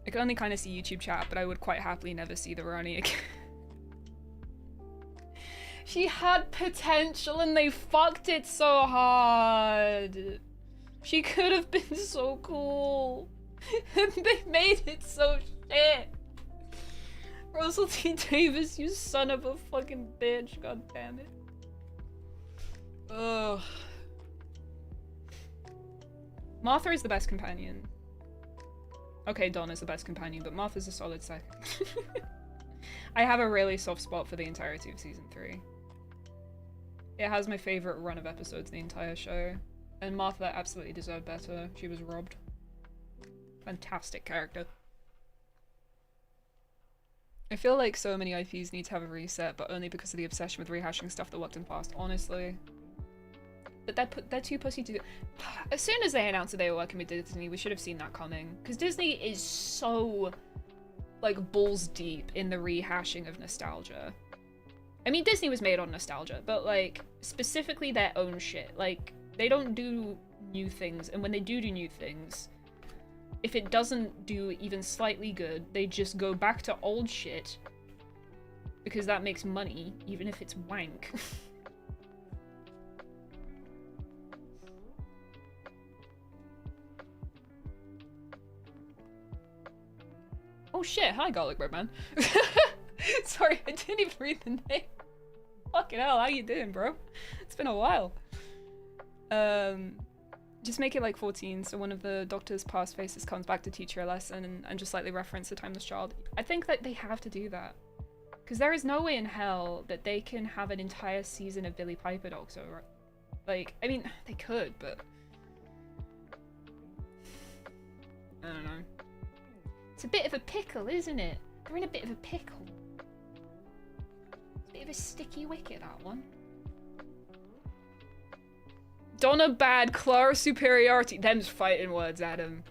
I can only kind of see YouTube chat, but I would quite happily never see the Rani again. She had potential and they fucked it so hard. She could have been so cool. And they made it so shit. Russell T Davis, you son of a fucking bitch. God damn it. Ugh. Martha is the best companion. Okay, Donna's the best companion, but Martha's a solid second. I have a really soft spot for the entirety of season 3. It has my favorite run of episodes in the entire show. And Martha absolutely deserved better. She was robbed. Fantastic character. I feel like so many IPs need to have a reset, but only because of the obsession with rehashing stuff that worked in the past, honestly. But they're too pussy to do. As soon as they announced that they were working with Disney, we should have seen that coming. Because Disney is so, like, balls deep in the rehashing of nostalgia. I mean, Disney was made on nostalgia, but, like, specifically their own shit. Like, they don't do new things, and when they do new things, if it doesn't do even slightly good, they just go back to old shit. Because that makes money, even if it's wank. Oh shit, hi Garlic Bread Man. Sorry, I didn't even read the name. Fucking hell, how you doing, bro? It's been a while. Just make it like 14, so one of the Doctor's past faces comes back to teach her a lesson and just slightly reference the Timeless Child. I think that they have to do that. Because there is no way in hell that they can have an entire season of Billie Piper Doctor. Like, I mean, they could, but... I don't know. It's a bit of a pickle, isn't it? They're in a bit of a pickle. Bit of a sticky wicket, that one. Donna bad, Clara superiority. Them's fighting words, Adam.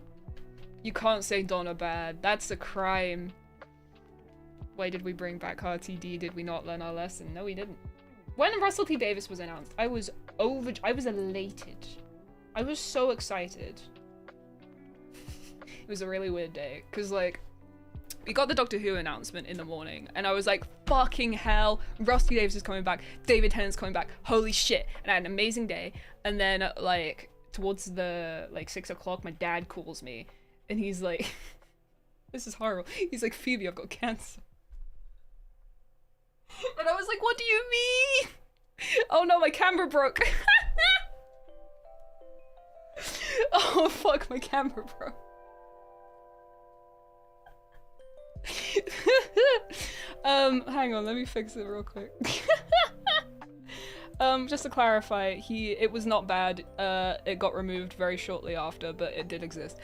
You can't say Donna bad. That's a crime. Why did we bring back RTD? Did we not learn our lesson? No, we didn't. When Russell T Davies was announced, I was elated. I was so excited. It was a really weird day, because, like, we got the Doctor Who announcement in the morning, and I was like, fucking hell, Rusty Davies is coming back, David Tennant's coming back, holy shit. And I had an amazing day, and then, like, towards the, like, 6 o'clock, my dad calls me, and he's like, this is horrible, he's like, Phoebe, I've got cancer. And I was like, what do you mean? Oh no, my camera broke. Oh fuck, my camera broke. Hang on, let me fix it real quick. Just to clarify, it was not bad. It got removed very shortly after, but it did exist.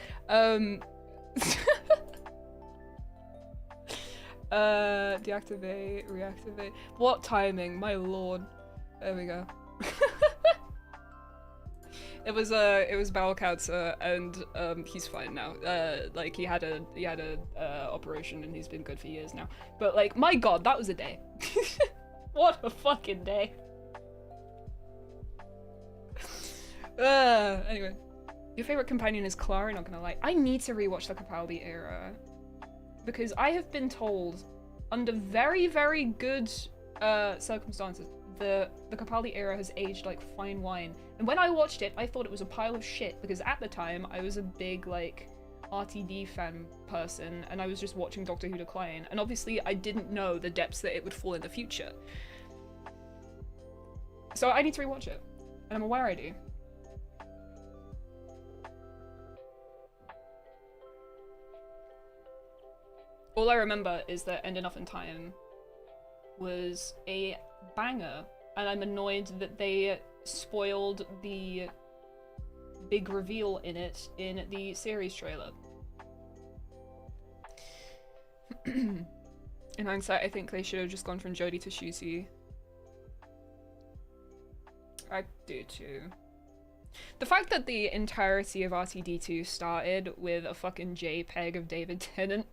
Deactivate, reactivate. What timing, my lord. There we go. It was bowel and he's fine now. Like he had a operation and he's been good for years now. But like, my god, that was a day. What a fucking day. Anyway, your favorite companion is Clara, not gonna lie. I need to rewatch the Capaldi era because I have been told under very, very good circumstances the Capaldi era has aged like fine wine. And when I watched it, I thought it was a pile of shit because at the time I was a big like RTD fan person and I was just watching Doctor Who decline. And obviously I didn't know the depths that it would fall in the future. So I need to rewatch it. And I'm aware I do. All I remember is that End Enough in Time was a banger, and I'm annoyed that they spoiled the big reveal in it in the series trailer. In hindsight, I think they should have just gone from Jodie to Shusi. I do too. The fact that the entirety of RTD2 started with a fucking JPEG of David Tennant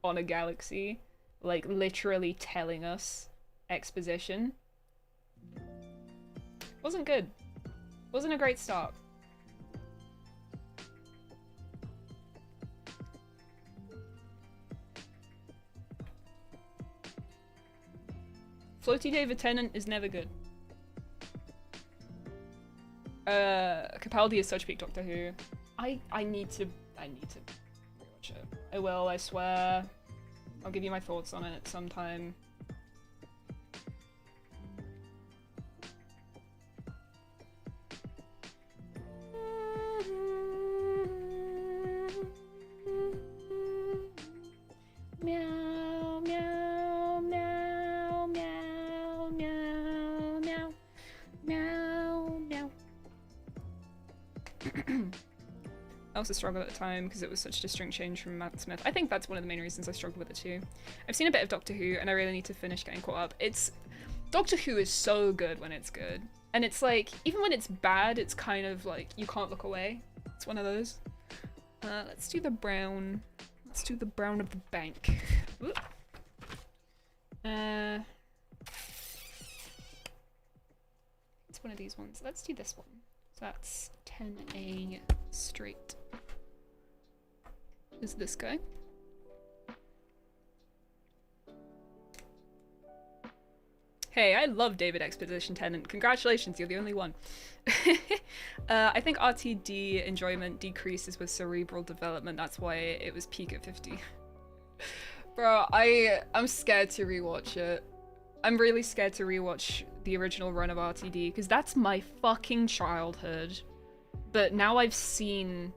on a galaxy, like literally telling us exposition, wasn't good. Wasn't a great start. Floaty David Tennant is never good. Capaldi is such peak Doctor Who. I need to rewatch it. I will, I swear. I'll give you my thoughts on it sometime. Meow, meow, meow, meow, meow, meow, meow, meow. I also struggled at the time because it was such a distinct change from Matt Smith. I think that's one of the main reasons I struggled with it too. I've seen a bit of Doctor Who and I really need to finish getting caught up. Doctor Who is so good when it's good. And it's like, even when it's bad, it's kind of like, you can't look away. It's one of those. Let's do the brown. Let's do the brown of the bank. It's one of these ones. Let's do this one. So that's 10A straight. Is this guy? Hey, I love David Exposition Tennant. Congratulations, you're the only one. I think RTD enjoyment decreases with cerebral development. That's why it was peak at 50. Bro, I'm scared to rewatch it. I'm really scared to rewatch the original run of RTD because that's my fucking childhood. But now I've seen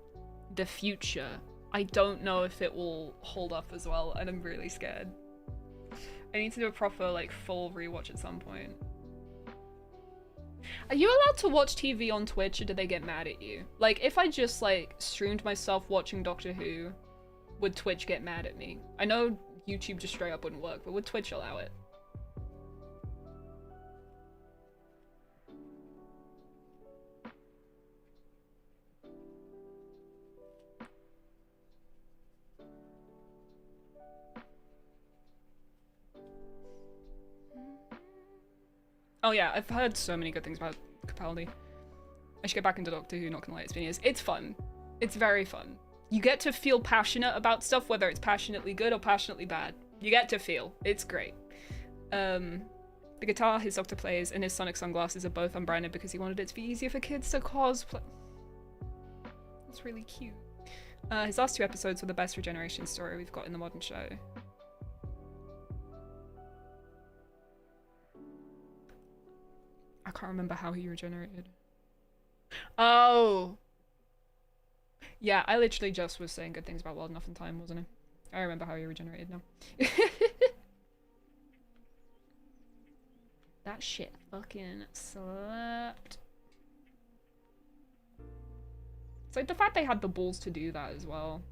the future. I don't know if it will hold up as well, and I'm really scared. I need to do a proper, like, full rewatch at some point. Are you allowed to watch TV on Twitch, or do they get mad at you? Like, if I just, like, streamed myself watching Doctor Who, would Twitch get mad at me? I know YouTube just straight up wouldn't work, but would Twitch allow it? Oh yeah, I've heard so many good things about Capaldi. I should get back into Doctor Who, not gonna lie, it's been years. It's fun. It's very fun. You get to feel passionate about stuff, whether it's passionately good or passionately bad. You get to feel. It's great. The guitar his Doctor plays and his Sonic sunglasses are both unbranded because he wanted it to be easier for kids to cosplay. That's really cute. His last 2 episodes were the best regeneration story we've got in the modern show. I can't remember how he regenerated. Oh! Yeah, I literally just was saying good things about Wild Enough in Time, wasn't I? I remember how he regenerated now. That shit fucking slapped. It's like the fact they had the balls to do that as well.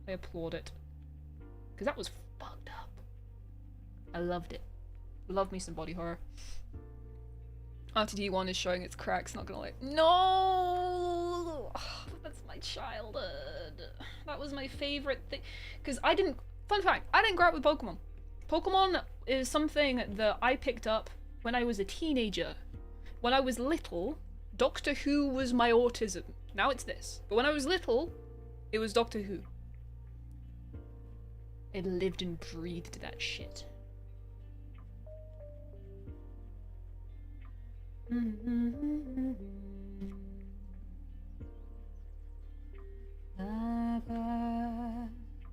I applaud it. Because that was fucked up. I loved it. Love me some body horror. RTD1 is showing its cracks, not gonna lie. No! That's my childhood. That was my favorite thing. Because I didn't... Fun fact, I didn't grow up with Pokemon. Pokemon is something that I picked up when I was a teenager. When I was little, Doctor Who was my autism. Now it's this. But when I was little, it was Doctor Who. It lived and breathed that shit. I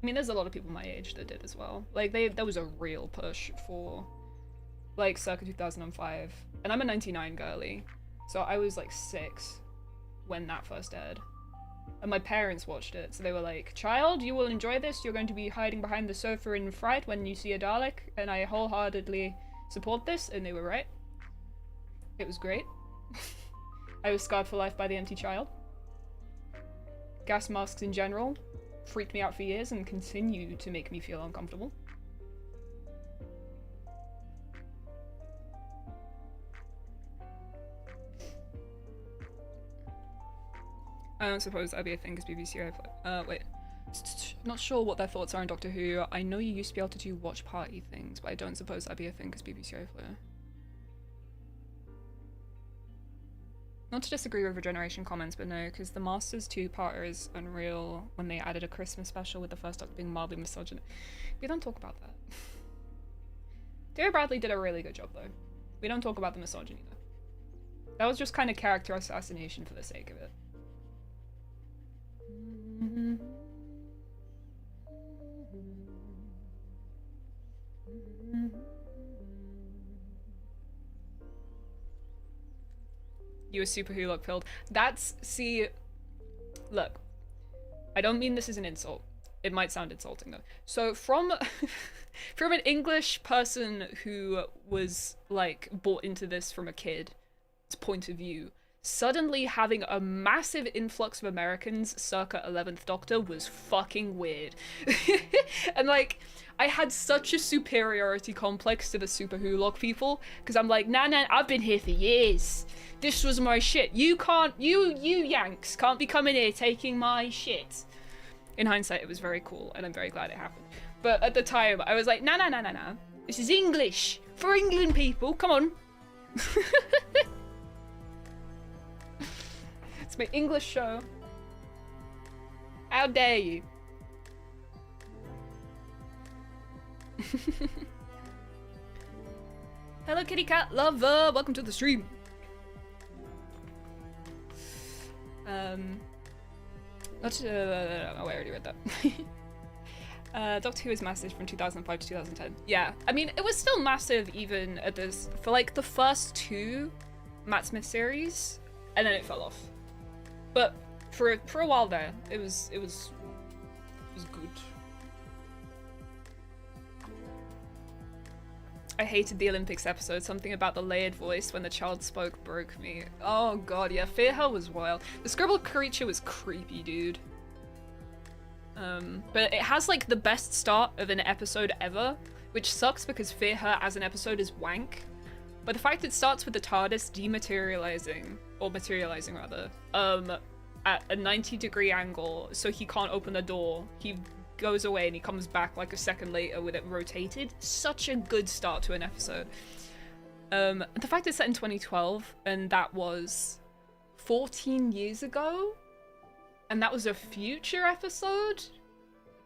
mean, there's a lot of people my age that did as well. Like, there was a real push for, like, circa 2005. And I'm a 99 girly, so I was, like, 6 when that first aired. And my parents watched it, so they were like, "Child, you will enjoy this. You're going to be hiding behind the sofa in fright when you see a Dalek." And I wholeheartedly support this, and they were right. It was great. I was scarred for life by the empty child. Gas masks in general freaked me out for years and continue to make me feel uncomfortable. I don't suppose that'd be a thing because BBC wait. Not sure what their thoughts are on Doctor Who. I know you used to be able to do watch party things, but I don't suppose that'd be a thing because BBC iFlyer. Not to disagree with regeneration comments, but no, because the Masters 2-parter is unreal when they added a Christmas special with the first Doctor being mildly misogynist. We don't talk about that. David Bradley did a really good job, though. We don't talk about the misogyny, though. That was just kind of character assassination for the sake of it. You a super Who pilled. That's, see, look, I don't mean this as an insult. It might sound insulting though. So from an English person who was like bought into this from a kid's point of view, suddenly having a massive influx of Americans circa 11th Doctor was fucking weird. And like, I had such a superiority complex to the Super Who people, because I'm like, nah, I've been here for years. This was my shit. You can't, you Yanks can't be coming here taking my shit. In hindsight, it was very cool, and I'm very glad it happened. But at the time, I was like, nah. This is English. For England people, come on. It's my English show. How dare you? Hello kitty cat lover, welcome to the stream. I already read that. Doctor Who was massive from 2005 to 2010. Yeah, I mean, it was still massive even at this, for like the first 2 Matt Smith series, and then it fell off. But for a while there, it was good. I hated the Olympics episode. Something about the layered voice when the child spoke broke me. Oh god, yeah, Fear Hell was wild. The scribbled creature was creepy, dude. But it has like the best start of an episode ever, which sucks because Fear Her as an episode is wank. But the fact it starts with the TARDIS dematerializing, or materializing rather, at a 90-degree angle, so he can't open the door. He goes away and he comes back like a second later with it rotated. Such a good start to an episode. The fact it's set in 2012 and that was 14 years ago, and that was a future episode,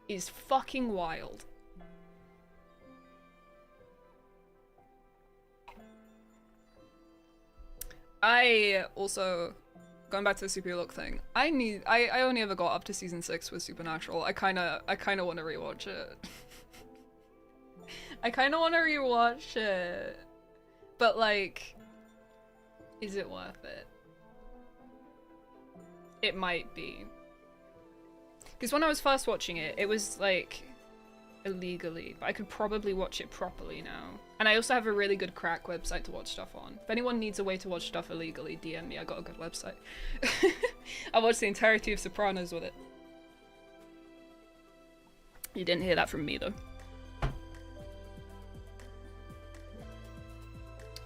is fucking wild. I also, going back to the Super Look thing, I only ever got up to season 6 with Supernatural. I kinda want to rewatch it. I kinda want to rewatch it, but like, is it worth it? It might be. Because when I was first watching it, it was like illegally, but I could probably watch it properly now. And I also have a really good crack website to watch stuff on. If anyone needs a way to watch stuff illegally, DM me, I got a good website. I watched the entirety of Sopranos with it. You didn't hear that from me though.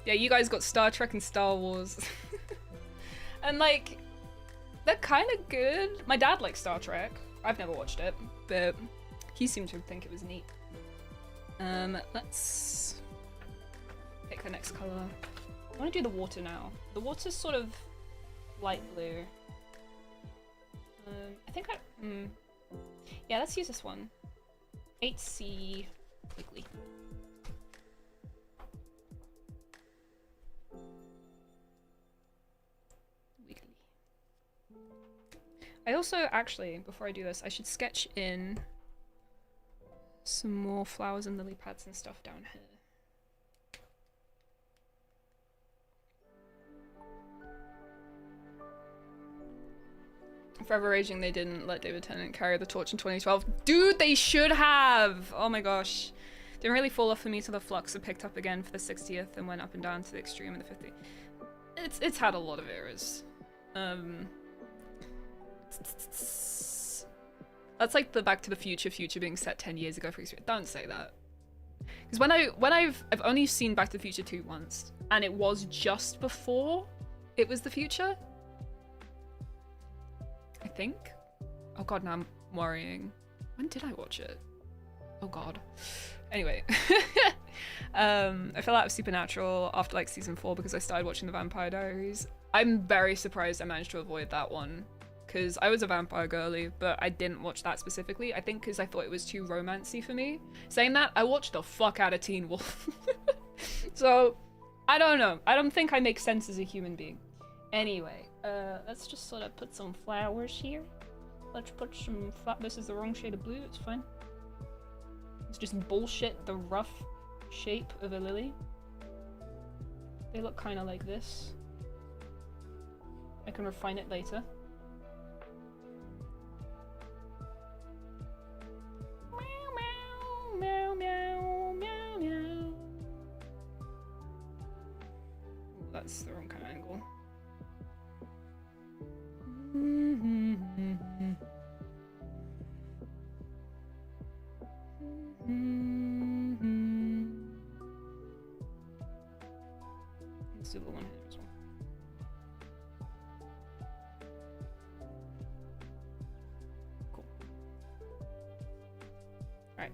Yeah, you guys got Star Trek and Star Wars. And like, they're kind of good. My dad likes Star Trek. I've never watched it, but he seemed to think it was neat. Let's pick the next color. I want to do the water now. The water's sort of light blue. I think yeah, let's use this one. 8C Wiggly. I also, actually, before I do this, I should sketch in some more flowers and lily pads and stuff down here. Forever Raging, they didn't let David Tennant carry the torch in 2012. Dude, they should have! Oh my gosh. Didn't really fall off for me till the Flux had picked up again for the 60th and went up and down to the Extreme in the 50th. It's had a lot of errors. That's like the Back to the Future being set 10 years ago for Extreme. Don't say that. Because I've only seen Back to the Future 2 once, and it was just before it was the future. I think. Oh god, now I'm worrying. When did I watch it? Oh god. Anyway. I fell out of Supernatural after like season 4 because I started watching The Vampire Diaries. I'm very surprised I managed to avoid that one, because I was a vampire girly, but I didn't watch that specifically. I think because I thought it was too romancy for me. Saying that, I watched the fuck out of Teen Wolf. So, I don't know. I don't think I make sense as a human being. Anyway, let's just sort of put some flowers here. Let's put some this is the wrong shade of blue, it's fine. Let's just bullshit the rough shape of a lily. They look kind of like this. I can refine it later. Meow, meow, meow, meow, meow. Ooh, that's the wrong kind of angle. Let's do the one here as well. Cool. Alright.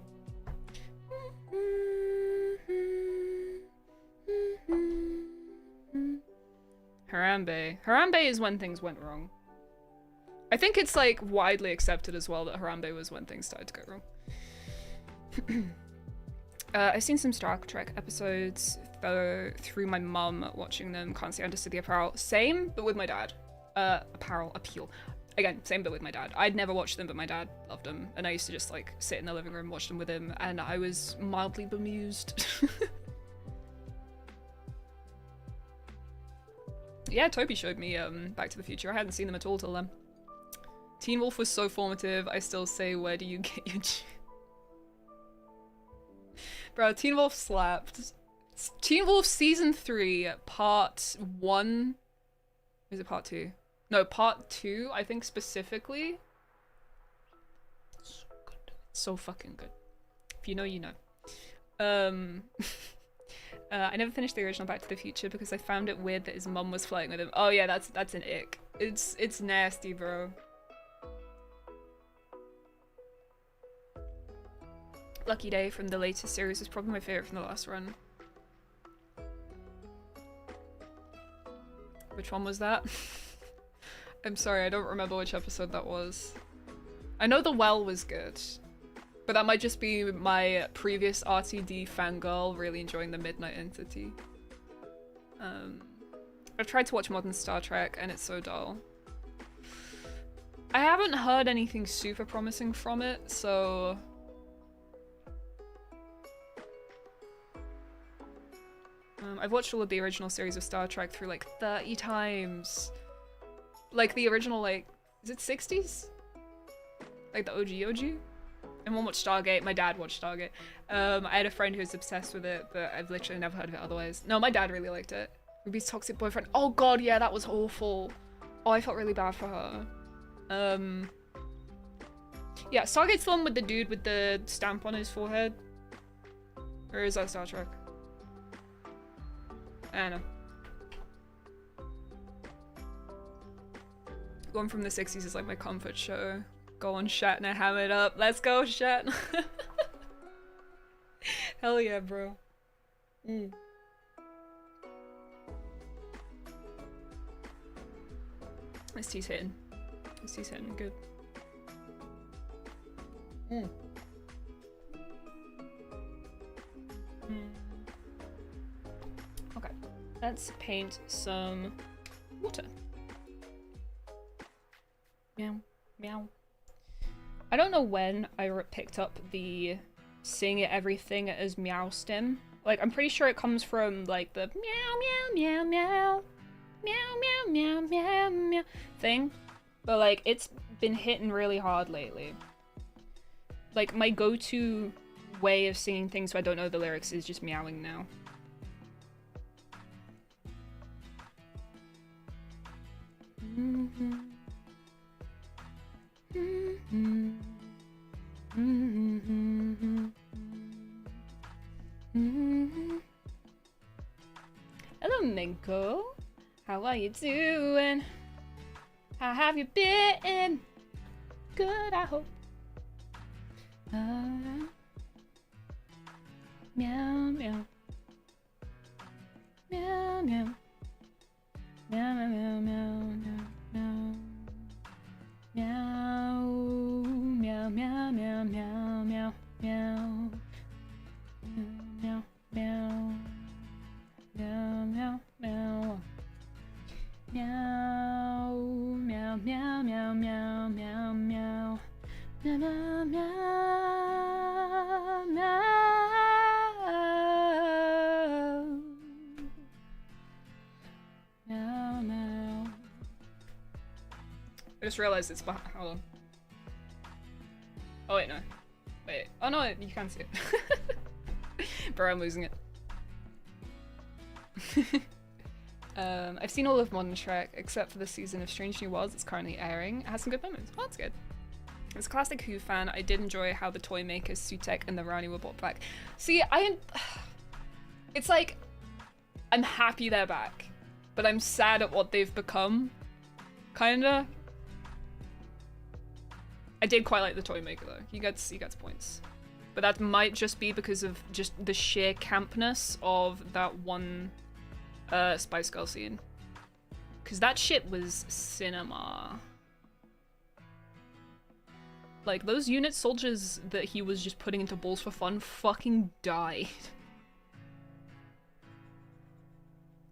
Harambe. Harambe is when things went wrong. I think it's like widely accepted as well that Harambe was when things started to go wrong. I've seen some Star Trek episodes through my mum watching them. Can't say I understood the apparel. Same, but with my dad. Apparel appeal. Again, same bit with my dad. I'd never watched them, but my dad loved them, and I used to just like sit in the living room, watch them with him, and I was mildly bemused. Yeah, Toby showed me Back to the Future. I hadn't seen them at all till then. Teen Wolf was so formative. I still say, where do you get your Bro, Teen Wolf slapped. Teen Wolf Season 3, Part 1. Is it Part 2? No, Part 2, I think specifically. So good. So fucking good. If you know, you know. I never finished the original Back to the Future because I found it weird that his mum was flirting with him. Oh yeah, that's an ick. It's nasty, bro. Lucky Day from the latest series was probably my favorite from the last run. Which one was that? I'm sorry, I don't remember which episode that was. I know The Well was good, but that might just be my previous RTD fangirl really enjoying the Midnight Entity. I've tried to watch modern Star Trek and it's so dull. I haven't heard anything super promising from it, so... I've watched all of the original series of Star Trek through like 30 times. Like the original, like, is it 60s? Like the OG? Everyone watched Stargate. My dad watched Stargate. I had a friend who was obsessed with it, but I've literally never heard of it otherwise. No, my dad really liked it. Ruby's toxic boyfriend. Oh god, yeah, that was awful. Oh, I felt really bad for her. Yeah, Stargate's the one with the dude with the stamp on his forehead. Or is that Star Trek? I don't know. One from the 60s is like my comfort show. Go on, Shatner, ham it up. Let's go, Shatner. Hell yeah, bro. This tea's hitting. This tea's hitting good. Okay, let's paint some water. Meow, meow. I don't know when I picked up the saying it everything as meow stim. Like, I'm pretty sure it comes from, like, the meow, meow, meow, meow, meow, meow, meow, meow, meow thing. But, like, it's been hitting really hard lately. Like, my go-to way of singing things so I don't know the lyrics is just meowing now. Hello, Minko. How are you doing? How have you been? Good, I hope. Meow, meow. Meow, meow. Meow, meow, meow, meow, meow. Meow, meow, meow, meow, meow, meow, meow. Meow, meow. Meow, meow, meow. Meow, meow, meow, meow, meow, meow, meow. Meow, meow, meow, meow. Meow, meow. I just realized it's behind. Hold on. Oh wait, no. Wait. Oh no, you can see it. Bro, I'm losing it. I've seen all of Modern Trek except for the season of Strange New Worlds that's currently airing. It has some good moments. Oh, that's good. As a classic Who fan, I did enjoy how the toy makers Sutek and the Rani were brought back. See, it's like, I'm happy they're back, but I'm sad at what they've become. Kinda. I did quite like the toy maker though. He gets points. But that might just be because of just the sheer campness of that one Spice Girl scene. Because that shit was cinema. Like, those unit soldiers that he was just putting into balls for fun fucking died.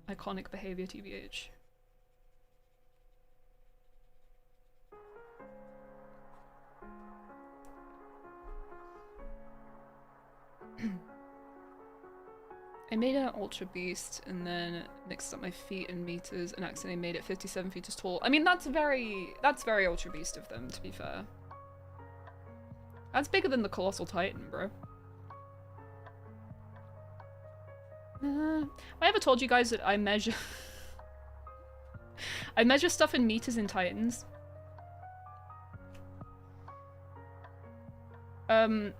Iconic behavior, TBH. I made an Ultra Beast and then mixed up my feet in meters and accidentally made it 57 feet tall. I mean, that's very Ultra Beast of them, to be fair. That's bigger than the Colossal Titan, bro. I ever told you guys that I measure... I measure stuff in meters in Titans. Don't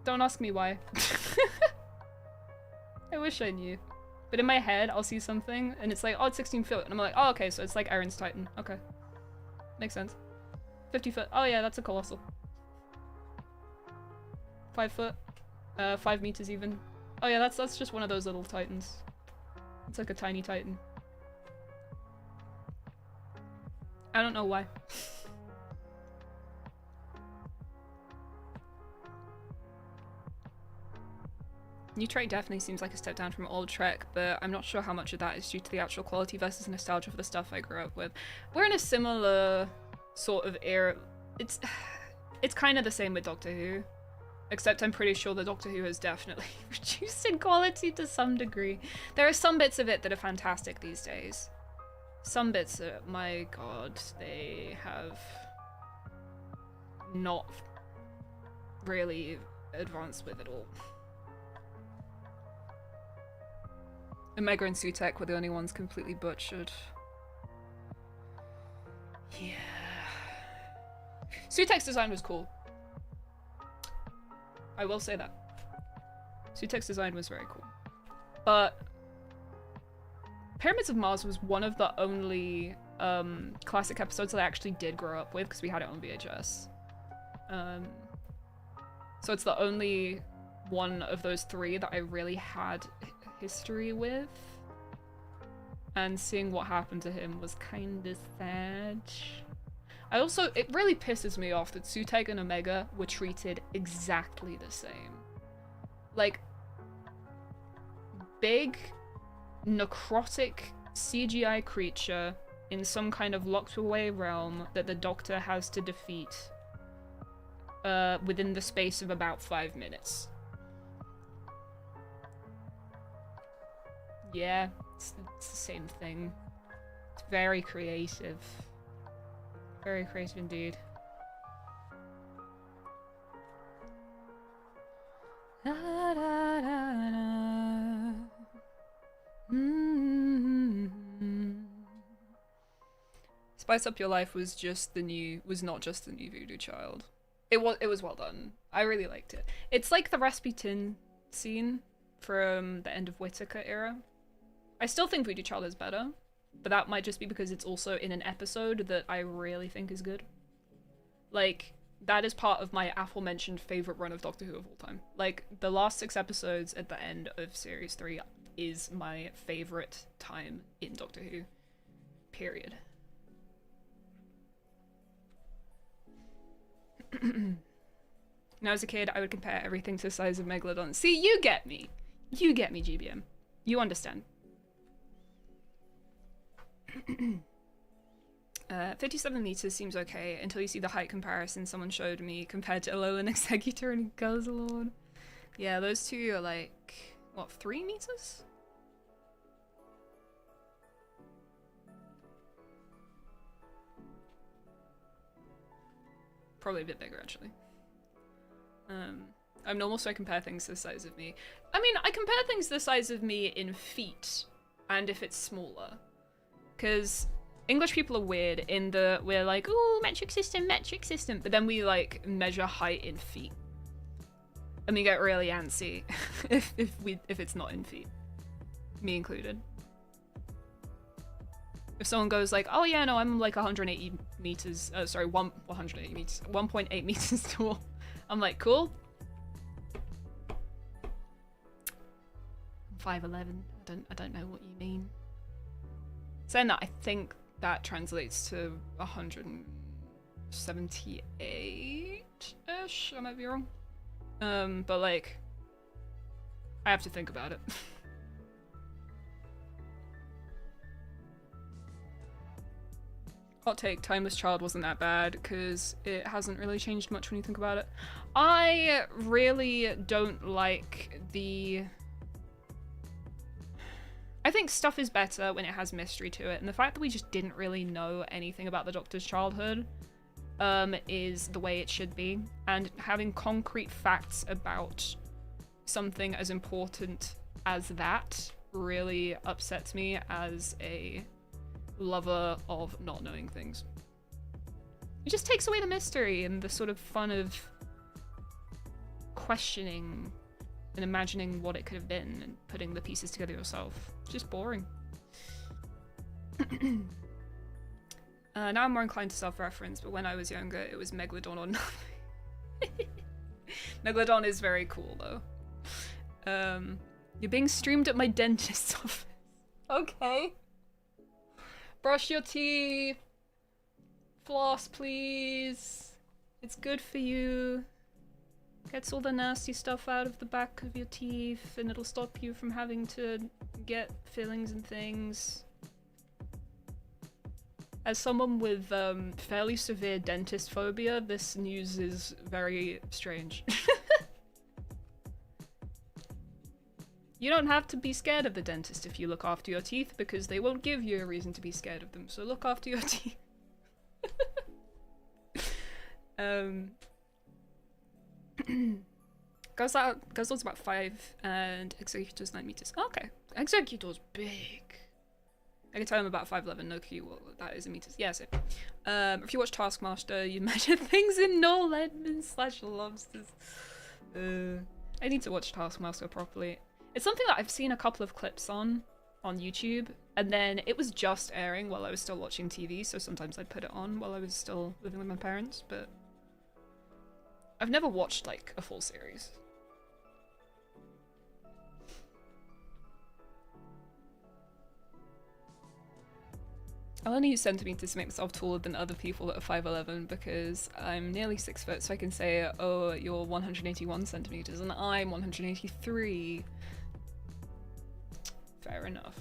ask me why. I wish I knew. But in my head, I'll see something, and it's like, oh, it's 16 foot. And I'm like, oh, okay, so it's like Aaron's Titan. Okay. Makes sense. 50 foot. Oh, yeah, that's a Colossal. 5 foot. 5 meters even. Oh, yeah, that's just one of those little Titans. It's like a tiny Titan. I don't know why. New Trek definitely seems like a step down from old Trek, but I'm not sure how much of that is due to the actual quality versus nostalgia for the stuff I grew up with. We're in a similar sort of era. It's kind of the same with Doctor Who, except I'm pretty sure the Doctor Who has definitely reduced in quality to some degree. There are some bits of it that are fantastic these days. Some bits are, my god, they have not really advanced with it all. Omega and Sutek were the only ones completely butchered. Yeah. Sutek's design was cool. I will say that. Sutek's design was very cool. But Pyramids of Mars was one of the only classic episodes that I actually did grow up with because we had it on VHS. So it's the only one of those three that I really had history with, and seeing what happened to him was kind of sad. It really pisses me off that Sutek and Omega were treated exactly the same. Like, big, necrotic CGI creature in some kind of locked away realm that the Doctor has to defeat within the space of about 5 minutes. Yeah, it's the same thing. It's very creative. Very creative indeed. Da, da, da, da. Spice Up Your Life was not just the new Voodoo Child. It was well done. I really liked it. It's like the Rasputin scene from the end of Whittaker era. I still think Voodoo Child is better, but that might just be because it's also in an episode that I really think is good. Like, that is part of my aforementioned favorite run of Doctor Who of all time. Like, the last 6 episodes at the end of Series 3 is my favorite time in Doctor Who. Period. When I was a kid, I would compare everything to the size of Megalodon. See, you get me. You get me, GBM. You understand. 57 meters seems okay until you see the height comparison someone showed me compared to Alolan Executor and Guzzlord. Yeah, those two are like, what, 3 meters? Probably a bit bigger, actually. I'm normal, so I compare things to the size of me. I mean, I compare things to the size of me in feet, and if it's smaller. Because English people are weird in that we're like, ooh, metric system, but then we like measure height in feet. And we get really antsy if it's not in feet. Me included. If someone goes like, oh yeah, no, I'm like 180 meters, 180 meters, 1.8 meters tall. I'm like, cool. I'm 5'11". I don't know what you mean. Saying that, I think that translates to 178-ish. I might be wrong. But like, I have to think about it. Hot take, Timeless Child wasn't that bad, because it hasn't really changed much when you think about it. I really don't like the... I think stuff is better when it has mystery to it, and the fact that we just didn't really know anything about the Doctor's childhood is the way it should be. And having concrete facts about something as important as that really upsets me as a lover of not knowing things. It just takes away the mystery and the sort of fun of questioning and imagining what it could have been and putting the pieces together yourself. It's just boring. Now I'm more inclined to self-reference, but when I was younger, it was Megalodon or nothing. Megalodon is very cool, though. You're being streamed at my dentist's office. Okay. Brush your teeth. Floss, please. It's good for you. Gets all the nasty stuff out of the back of your teeth, and it'll stop you from having to get fillings and things. As someone with fairly severe dentist phobia, this news is very strange. You don't have to be scared of the dentist if you look after your teeth, because they won't give you a reason to be scared of them, so look after your teeth. Guzzlord's about 5 and Executor's 9 meters. Okay, Executor's big. I can tell him about 5'11", no clue what that is in meters. Yeah, so. If you watch Taskmaster, you measure things in no lemons/lobsters. I need to watch Taskmaster properly. It's something that I've seen a couple of clips on YouTube, and then it was just airing while I was still watching TV, so sometimes I'd put it on while I was still living with my parents, but I've never watched, like, a full series. I'll only use centimeters to make myself taller than other people that are 5'11", because I'm nearly 6 foot, so I can say, oh, you're 181 centimeters, and I'm 183. Fair enough.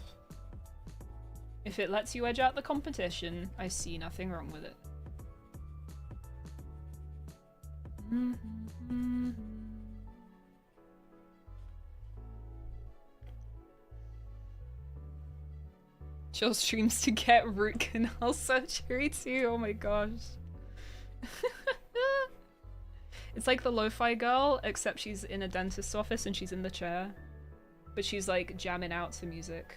If it lets you edge out the competition, I see nothing wrong with it. Chill streams to get root canal surgery too, oh my gosh. It's like the lo-fi girl, except she's in a dentist's office and she's in the chair. But she's like jamming out to music.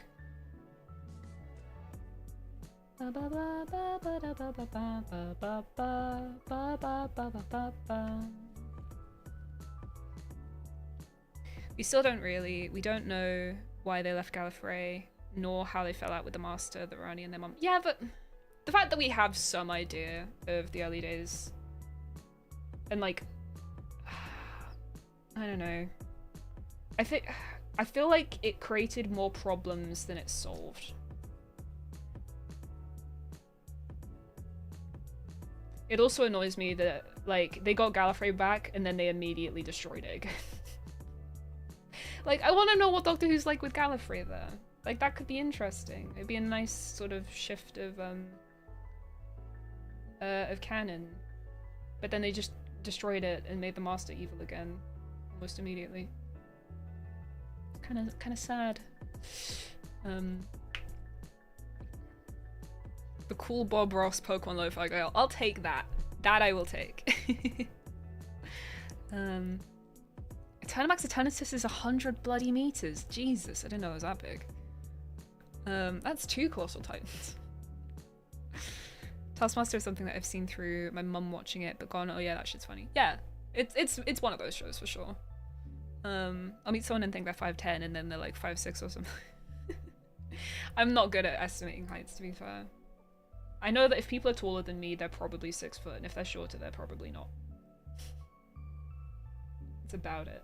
We still don't really, we don't know why they left Gallifrey, nor how they fell out with the Master, the Rani, and their mum. Yeah, but the fact that we have some idea of the early days, and like, I don't know. I feel like it created more problems than it solved. It also annoys me that, like, they got Gallifrey back and then they immediately destroyed it again. Like, I want to know what Doctor Who's like with Gallifrey there. Like, that could be interesting. It'd be a nice sort of shift of canon. But then they just destroyed it and made the Master evil again almost immediately. Kind of sad. The cool Bob Ross Pokemon Lo-Fi Girl. I'll take that. That I will take. Eternamax Eternatus is 100 bloody meters. Jesus, I didn't know it was that big. That's 2 Colossal Titans. Taskmaster is something that I've seen through my mum watching it, but gone, oh yeah, that shit's funny. Yeah, it's one of those shows for sure. I'll meet someone and think they're 5'10", and then they're like 5'6" or something. I'm not good at estimating heights, to be fair. I know that if people are taller than me, they're probably 6 foot, and if they're shorter, they're probably not. It's about it.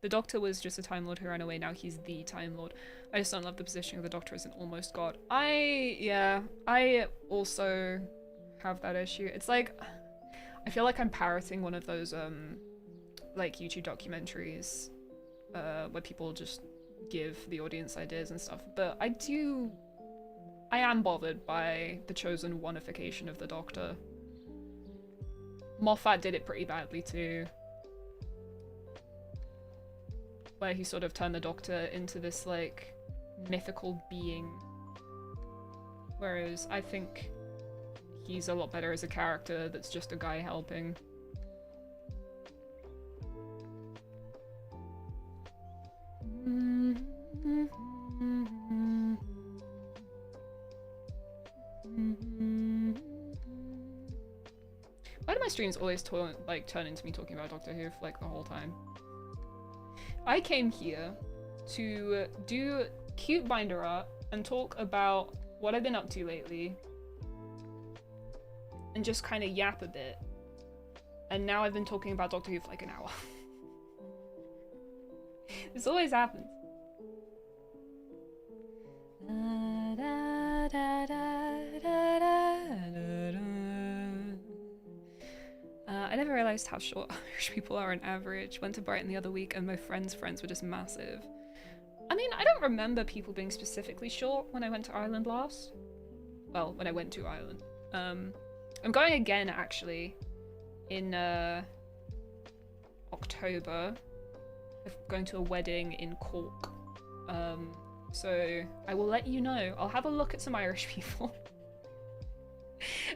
The Doctor was just a Time Lord who ran away, now he's the Time Lord. I just don't love the positioning of the Doctor as an almost god. I also have that issue. It's like, I feel like I'm parroting one of those like YouTube documentaries where people just give the audience ideas and stuff, but I am bothered by the chosen oneification of the Doctor. Moffat did it pretty badly too, where he sort of turned the Doctor into this like mythical being, whereas I think he's a lot better as a character that's just a guy helping. Why do my streams always turn into me talking about Doctor Who for like the whole time? I came here to do cute binder art and talk about what I've been up to lately and just kind of yap a bit. And now I've been talking about Doctor Who for like an hour. This always happens. I never realized how short Irish people are on average. Went to Brighton the other week and my friends' friends were just massive. I mean, I don't remember people being specifically short when I went to Ireland last. Well, when I went to Ireland. I'm going again, actually, in October. I'm going to a wedding in Cork. So I will let you know. I'll have a look at some Irish people.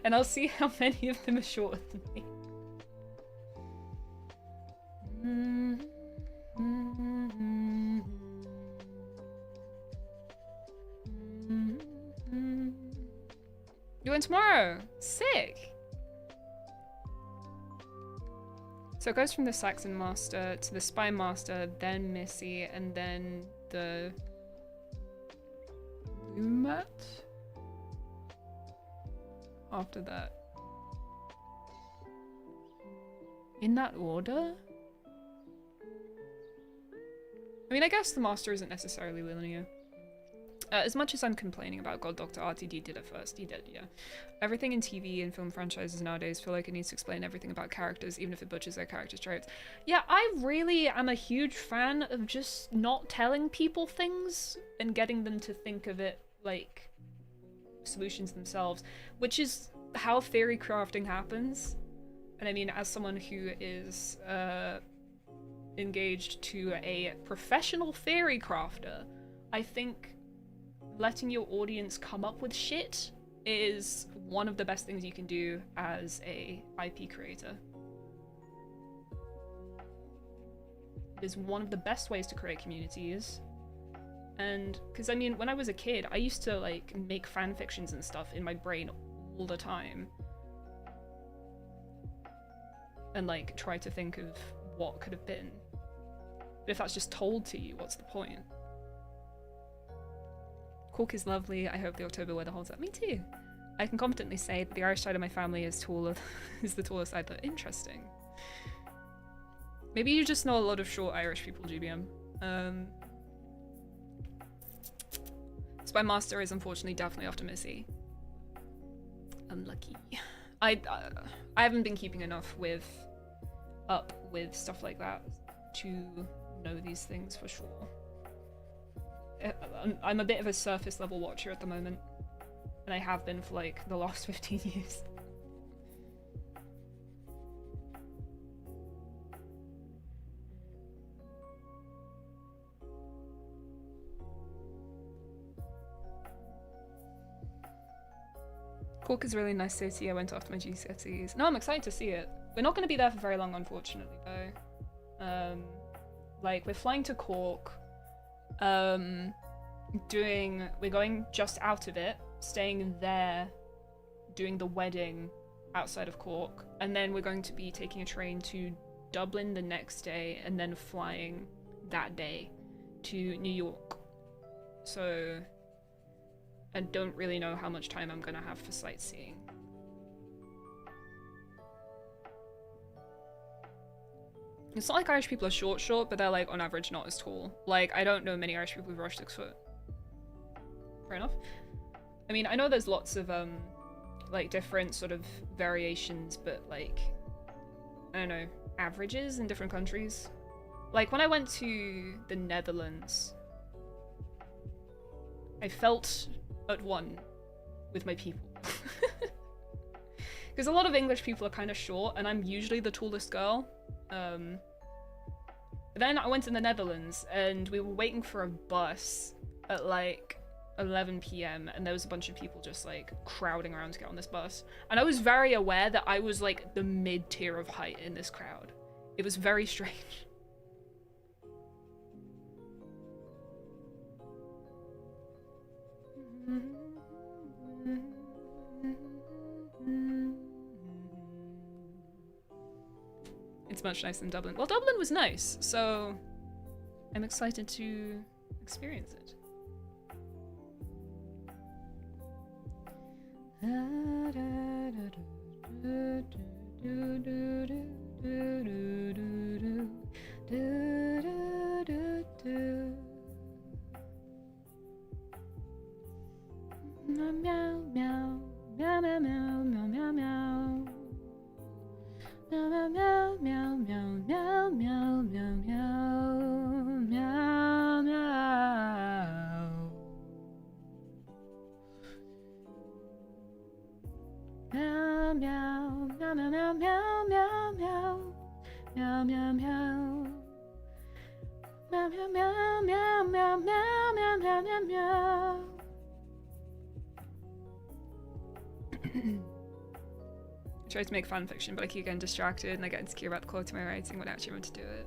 And I'll see how many of them are shorter than me. You went tomorrow? Sick! So it goes from the Saxon Master to the Spy Master, then Missy, and then the Lumat? After that. In that order? I mean, I guess the Master isn't necessarily linear. As much as I'm complaining about God Doctor, RTD did it first. He did, yeah. Everything in TV and film franchises nowadays feel like it needs to explain everything about characters, even if it butchers their character traits. Yeah, I really am a huge fan of just not telling people things and getting them to think of it like solutions themselves, which is how theory crafting happens. And I mean, as someone who is engaged to a professional theory crafter, I think letting your audience come up with shit is one of the best things you can do as a IP creator. It is one of the best ways to create communities. And because I mean, when I was a kid, I used to like make fan fictions and stuff in my brain all the time and like try to think of what could have been. But if that's just told to you, what's the point? Cork is lovely. I hope the October weather holds up. Me too. I can confidently say that the Irish side of my family is taller, is the taller side. But interesting. Maybe you just know a lot of short Irish people, GBM. Spy Master is unfortunately definitely after Missy. Unlucky. I haven't been keeping enough up with stuff like that to know these things for sure. I'm a bit of a surface level watcher at the moment, and I have been for like the last 15 years. Cork is a really nice city. I went after my GCSEs. No, I'm excited to see it. We're not going to be there for very long, unfortunately, though. Like, we're flying to Cork. We're going just out of it, staying there, doing the wedding outside of Cork, and then we're going to be taking a train to Dublin the next day, and then flying that day to New York. So I don't really know how much time I'm gonna have for sightseeing. It's not like Irish people are short, but they're like on average not as tall. Like, I don't know many Irish people who rush 6 foot. Fair enough. I mean, I know there's lots of like different sort of variations, but like I don't know, averages in different countries. Like when I went to the Netherlands, I felt at one with my people. Because a lot of English people are kind of short, and I'm usually the tallest girl. Then I went to the Netherlands, and we were waiting for a bus at like 11 p.m. and there was a bunch of people just like crowding around to get on this bus. And I was very aware that I was like the mid-tier of height in this crowd. It was very strange. It's much nicer than Dublin. Well, Dublin was nice, so I'm excited to experience it. Meow meow meow meow meow meow meow meow. Meow meow meow meow meow meow meow meow meow meow meow. Meow meow meow meow meow meow meow meow meow meow meow. Meow meow meow meow meow meow meow meow meow. I try to make fan fiction, but I keep getting distracted and I get insecure about the quality of my writing when I actually want to do it.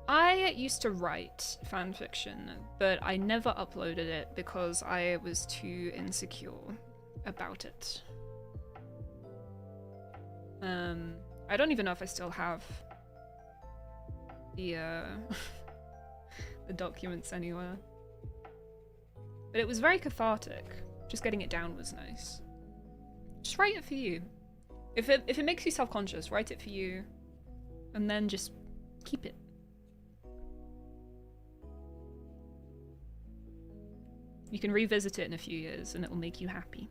I used to write fan fiction, but I never uploaded it because I was too insecure about it. I don't even know if I still have the the documents anywhere. But it was very cathartic. Just getting it down was nice. Just write it for you. If it makes you self-conscious, write it for you, and then just keep it. You can revisit it in a few years, and it will make you happy.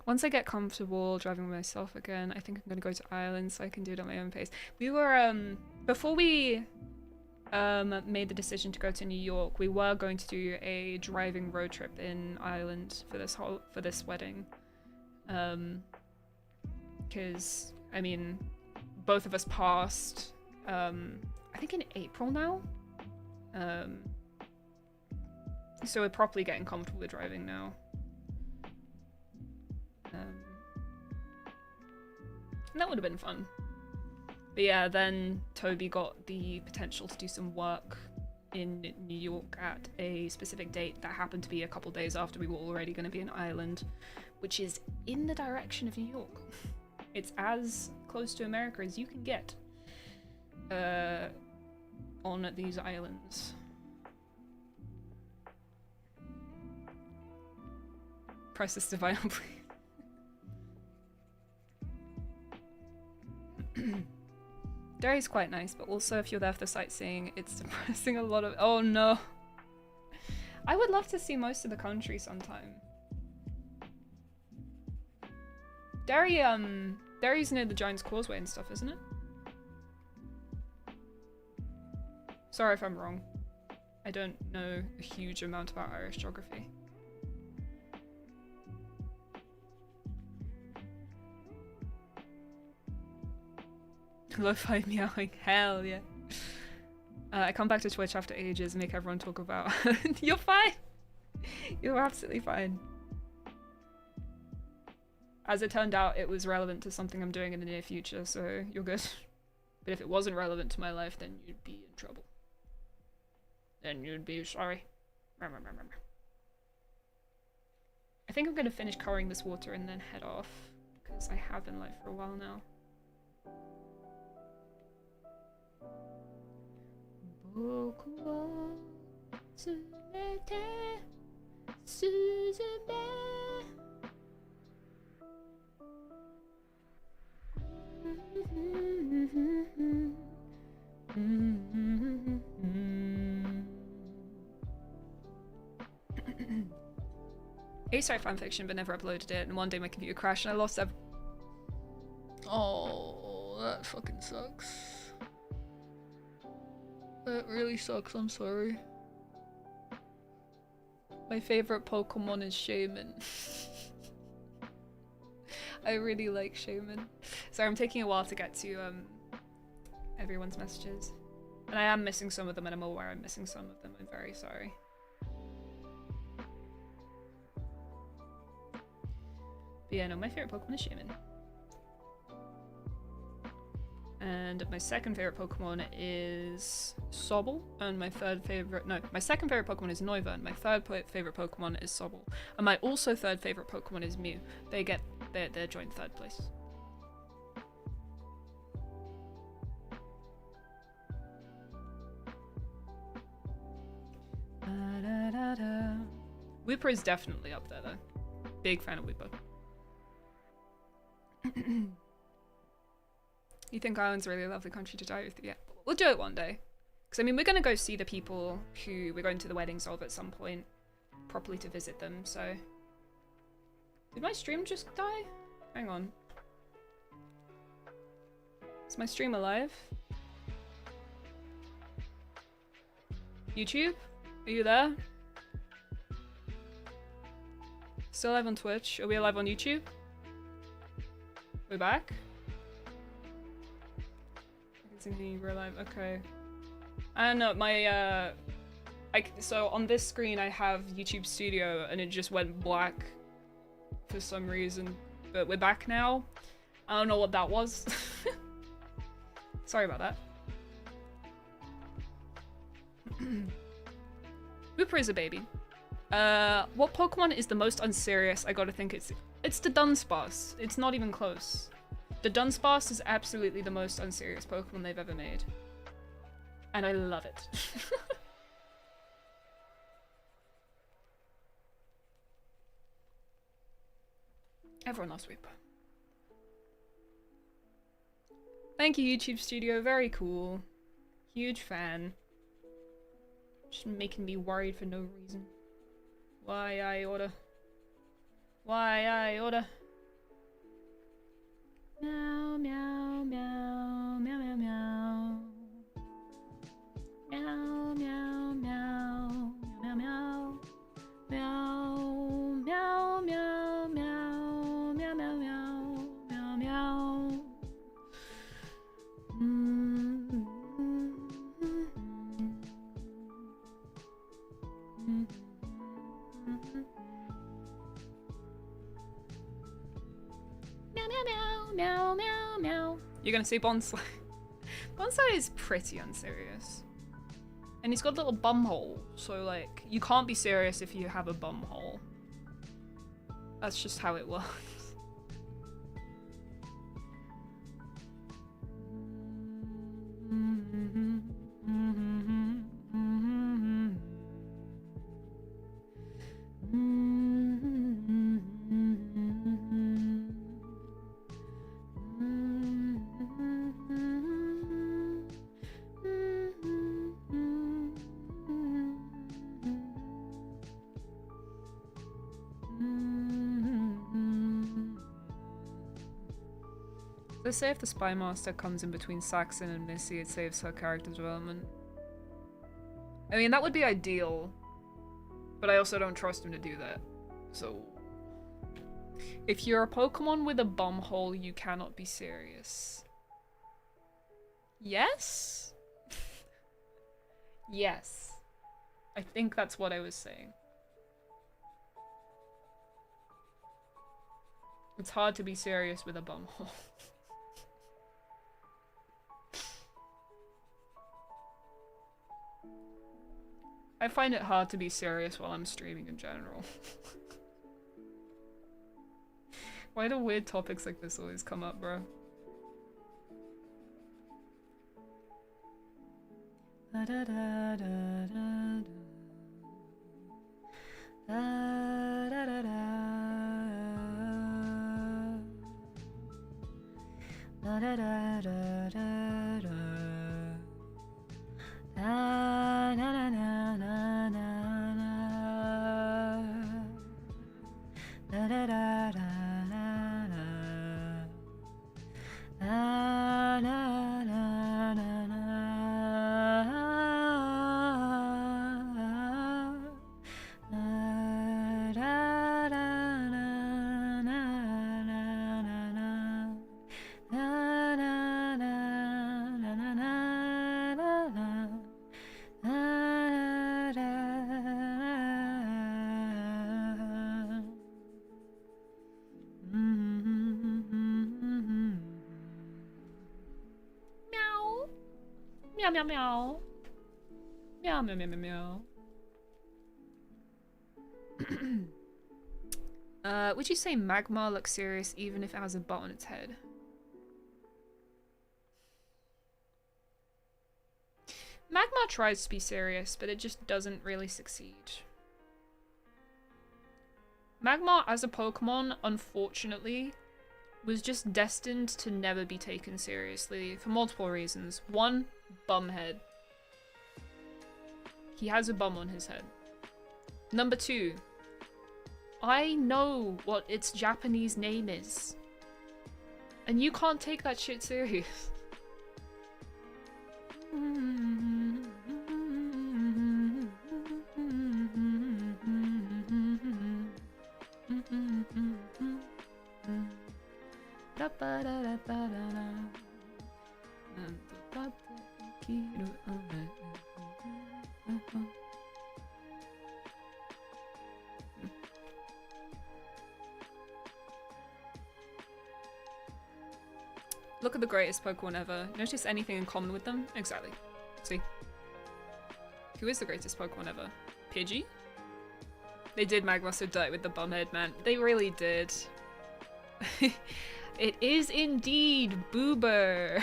Once I get comfortable driving myself again, I think I'm gonna go to Ireland so I can do it at my own pace. We were before we made the decision to go to New York, we were going to do a driving road trip in Ireland for this wedding. Because I mean, both of us passed I think in April now. So we're properly getting comfortable with driving now. And that would have been fun. But yeah, then Toby got the potential to do some work in New York at a specific date that happened to be a couple days after we were already going to be in Ireland, which is in the direction of New York. It's as close to America as you can get on these islands. Press this divine, please. Derry's quite nice, but also if you're there for the sightseeing, it's depressing a lot of— oh no. I would love to see most of the country sometime. Derry's near the Giant's Causeway and stuff, isn't it? Sorry if I'm wrong. I don't know a huge amount about Irish geography. Lo-fi meowing, hell yeah. I come back to Twitch after ages and make everyone talk about— you're fine! You're absolutely fine. As it turned out, it was relevant to something I'm doing in the near future, so you're good. But if it wasn't relevant to my life, then you'd be in trouble. Then you'd be sorry. I think I'm gonna finish coloring this water and then head off, because I have been live for a while now. I used to write fanfiction but never uploaded it, and one day my computer crashed and I lost Oh, that fucking sucks. That really sucks, I'm sorry. My favorite Pokemon is Shaman. I really like Shaman. Sorry, I'm taking a while to get to everyone's messages. And I am missing some of them, and I'm aware I'm missing some of them. I'm very sorry. But yeah, no, my favorite Pokemon is Shaman. And my second favorite Pokemon is Sobble, and my second favorite Pokemon is Noiva, and my third favorite Pokemon is Sobble. And my also third favorite Pokemon is Mew. They're joint third place. Wooper is definitely up there though. Big fan of Wooper. You think Ireland's a really lovely country to die with? Yeah, we'll do it one day. Because I mean, we're going to go see the people who we're going to the weddings of at some point, properly to visit them, so... Did my stream just die? Hang on. Is my stream alive? YouTube? Are you there? Still live on Twitch? Are we alive on YouTube? We're back? We're alive. Okay. I don't know, my so on this screen I have YouTube Studio and it just went black for some reason. But we're back now. I don't know what that was. Sorry about that. Wooper is a baby. What Pokemon is the most unserious? I gotta think it's the Dunsparce. It's not even close. The Dunsparce is absolutely the most unserious Pokemon they've ever made. And I love it. Everyone loves Wooper. Thank you, YouTube Studio. Very cool. Huge fan. Just making me worried for no reason. Why I order? Why I order? Meow, meow, meow, meow, meow, meow. Meow, meow, meow, meow, meow. Meow, meow, meow, meow, meow, meow, meow, meow, meow. Meow, meow, meow. You're gonna say Bonsai. Bonsai is pretty unserious. And he's got a little bum hole, so like, you can't be serious if you have a bum hole. That's just how it works. They say if the Spy Master comes in between Saxon and Missy, it saves her character development. I mean, that would be ideal, but I also don't trust him to do that. So, if you're a Pokemon with a bum hole, you cannot be serious. Yes? Yes. I think that's what I was saying. It's hard to be serious with a bum hole. I find it hard to be serious while I'm streaming in general. Why do weird topics like this always come up, bro? Da da da da da da da da da da da da da da. Na na na na na na. Meow meow meow. Meow meow meow meow meow. Would you say Magma looks serious even if it has a butt on its head? Magma tries to be serious, but it just doesn't really succeed. Magma as a Pokemon, unfortunately, was just destined to never be taken seriously for multiple reasons. One, bumhead. He has a bum on his head. Number two, I know what its Japanese name is. And you can't take that shit serious. Look at the greatest Pokemon ever. Notice anything in common with them? Exactly. See? Who is the greatest Pokemon ever? Pidgey? They did Magma so dirty with the bumhead, man. They really did. It is indeed Boober.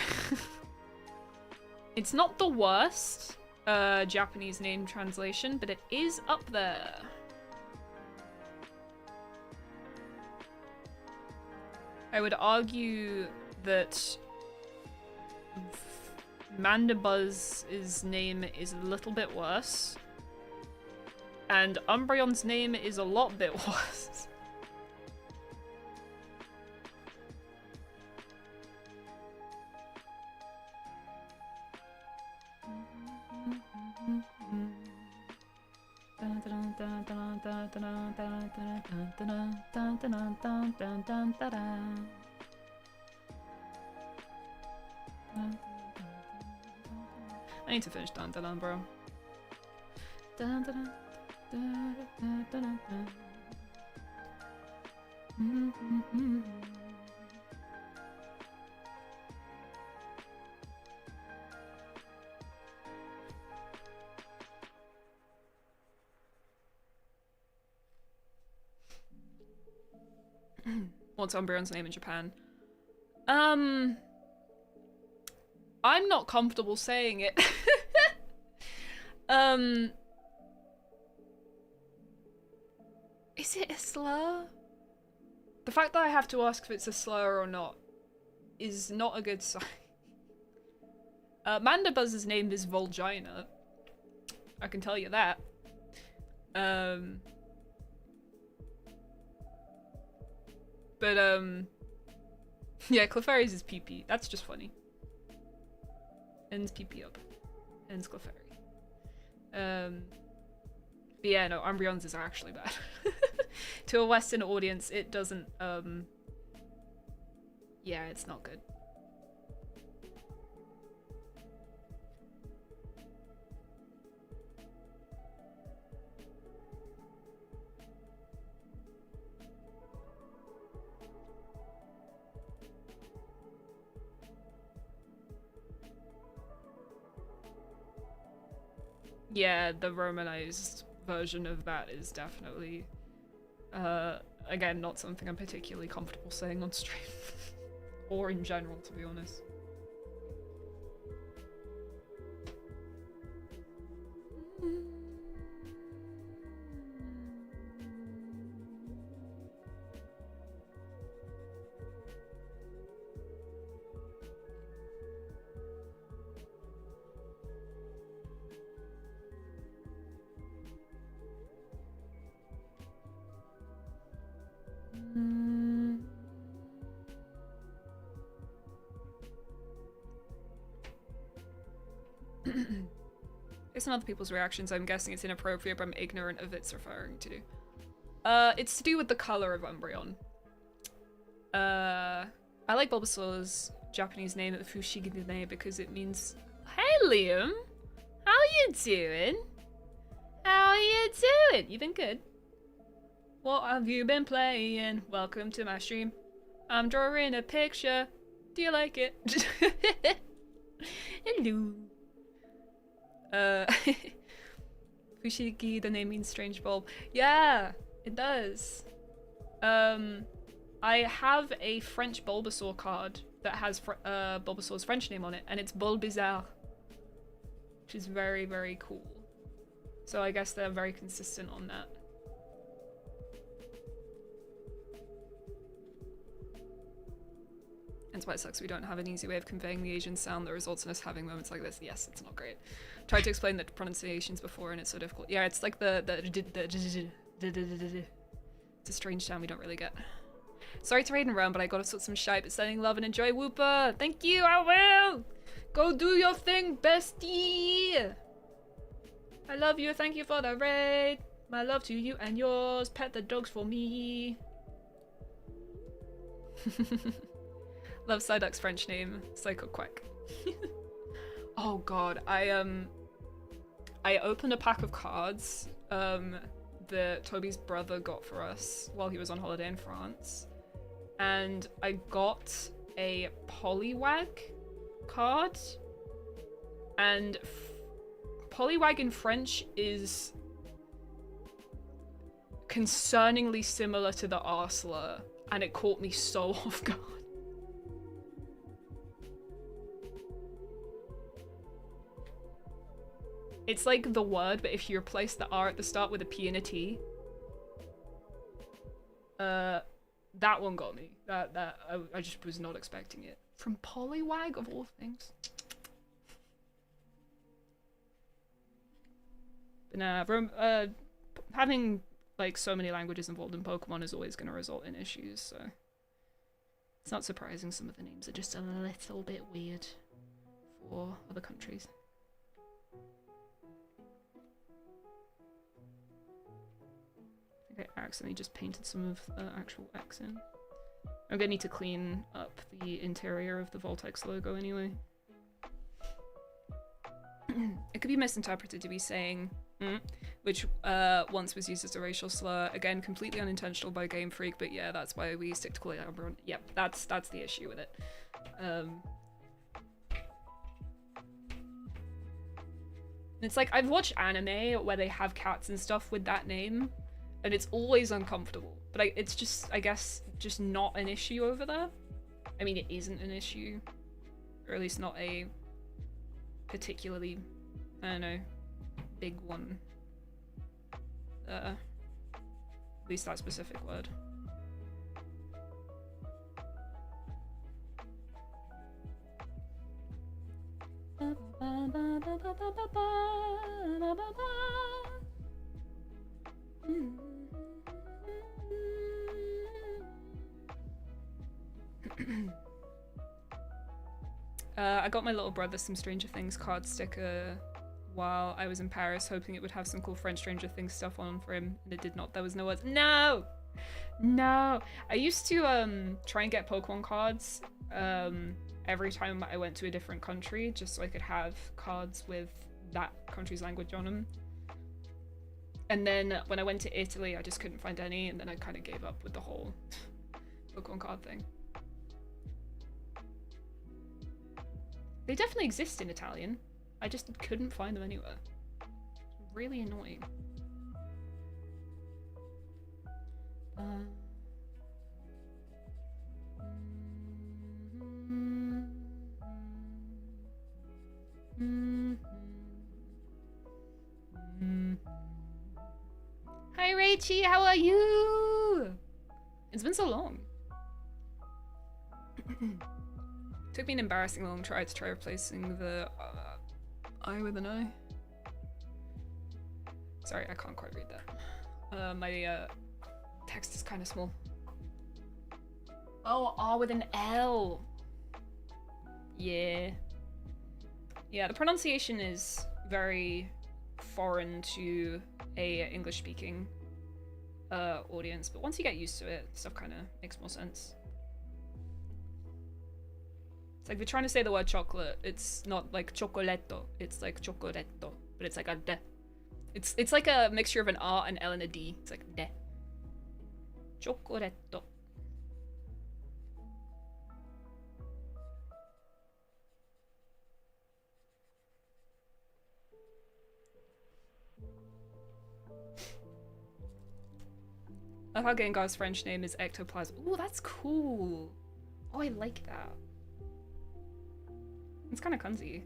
It's not the worst Japanese name translation, but it is up there. I would argue that Mandibuzz's name is a little bit worse, and Umbreon's name is a lot bit worse. I need to finish Dandalan, bro. What's Umbreon's name in Japan? I'm not comfortable saying it. Is it a slur? The fact that I have to ask if it's a slur or not is not a good sign. Mandibuzz's name is Volgina. I can tell you that. Yeah, Clefairy's is PP. That's just funny. Ends PP up. Ends Clefairy. But yeah, no, Umbreon's is actually bad. To a Western audience, it doesn't, yeah, it's not good. Yeah, the romanized version of that is definitely, again, not something I'm particularly comfortable saying on stream. Or in general, to be honest. Based on other people's reactions, I'm guessing it's inappropriate, but I'm ignorant of its referring to. It's to do with the color of Umbreon. I like Bulbasaur's Japanese name at the Fushigine because it means, "Hey Liam, how you doing? How you doing? You been good? What have you been playing? Welcome to my stream. I'm drawing a picture. Do you like it?" Hello. Fushigi, the name means strange bulb. Yeah, it does. I have a French Bulbasaur card that has Bulbasaur's French name on it, and it's Bulbizarre, which is very, very cool. So I guess they're very consistent on that. That's why it sucks we don't have an easy way of conveying the Asian sound that results in us having moments like this. Yes, it's not great. Tried to explain the pronunciations before and it's so difficult. Yeah, it's like it's a strange sound we don't really get. Sorry to raid and run, but I gotta sort some shite, but sending love and enjoy Wooper. Thank you, I will! Go do your thing, bestie! I love you, thank you for the raid. My love to you and yours. Pet the dogs for me. Love Psyduck's French name, Psycho Quack. Oh god, I opened a pack of cards that Toby's brother got for us while he was on holiday in France. And I got a Poliwag card. And Poliwag in French is concerningly similar to the R slur, and it caught me so off guard. It's like the word, but if you replace the R at the start with a P and a T. That one got me. I just was not expecting it. From Poliwag, of all things. But nah, having like so many languages involved in Pokemon is always going to result in issues, so it's not surprising some of the names are just a little bit weird for other countries. I accidentally just painted some of the actual X in. I'm gonna need to clean up the interior of the Voltex logo anyway. It could be misinterpreted to be saying which once was used as a racial slur. Again, completely unintentional by Game Freak, but yeah, that's why we stick to calling it everyone. Yep, that's the issue with it. It's like, I've watched anime where they have cats and stuff with that name, and it's always uncomfortable. But it's just, I guess, just not an issue over there. I mean, it isn't an issue. Or at least not a particularly, I don't know, big one. At least that specific word. I got my little brother some Stranger Things card sticker while I was in Paris, hoping it would have some cool French Stranger Things stuff on for him, and it did not. There was no words. No! No! I used to try and get Pokemon cards every time I went to a different country, just so I could have cards with that country's language on them. And then when I went to Italy, I just couldn't find any, and then I kind of gave up with the whole Pokemon card thing. They definitely exist in Italian. I just couldn't find them anywhere. It's really annoying. Hi Rachie, how are you? It's been so long. Took me an embarrassing long try to try replacing the I with an I. Sorry, I can't quite read that. My text is kind of small. Oh, R with an L. Yeah. Yeah, the pronunciation is very foreign to a English-speaking audience, but once you get used to it, stuff kind of makes more sense. It's like we're trying to say the word chocolate. It's not like chocolatto. It's like chocoretto, but it's like a de. It's like a mixture of an R, an L, and a D. It's like de. Chocoretto. I thought Gengar's French name is Ectoplasm. Oh, that's cool. Oh, I like that. It's kind of cunty.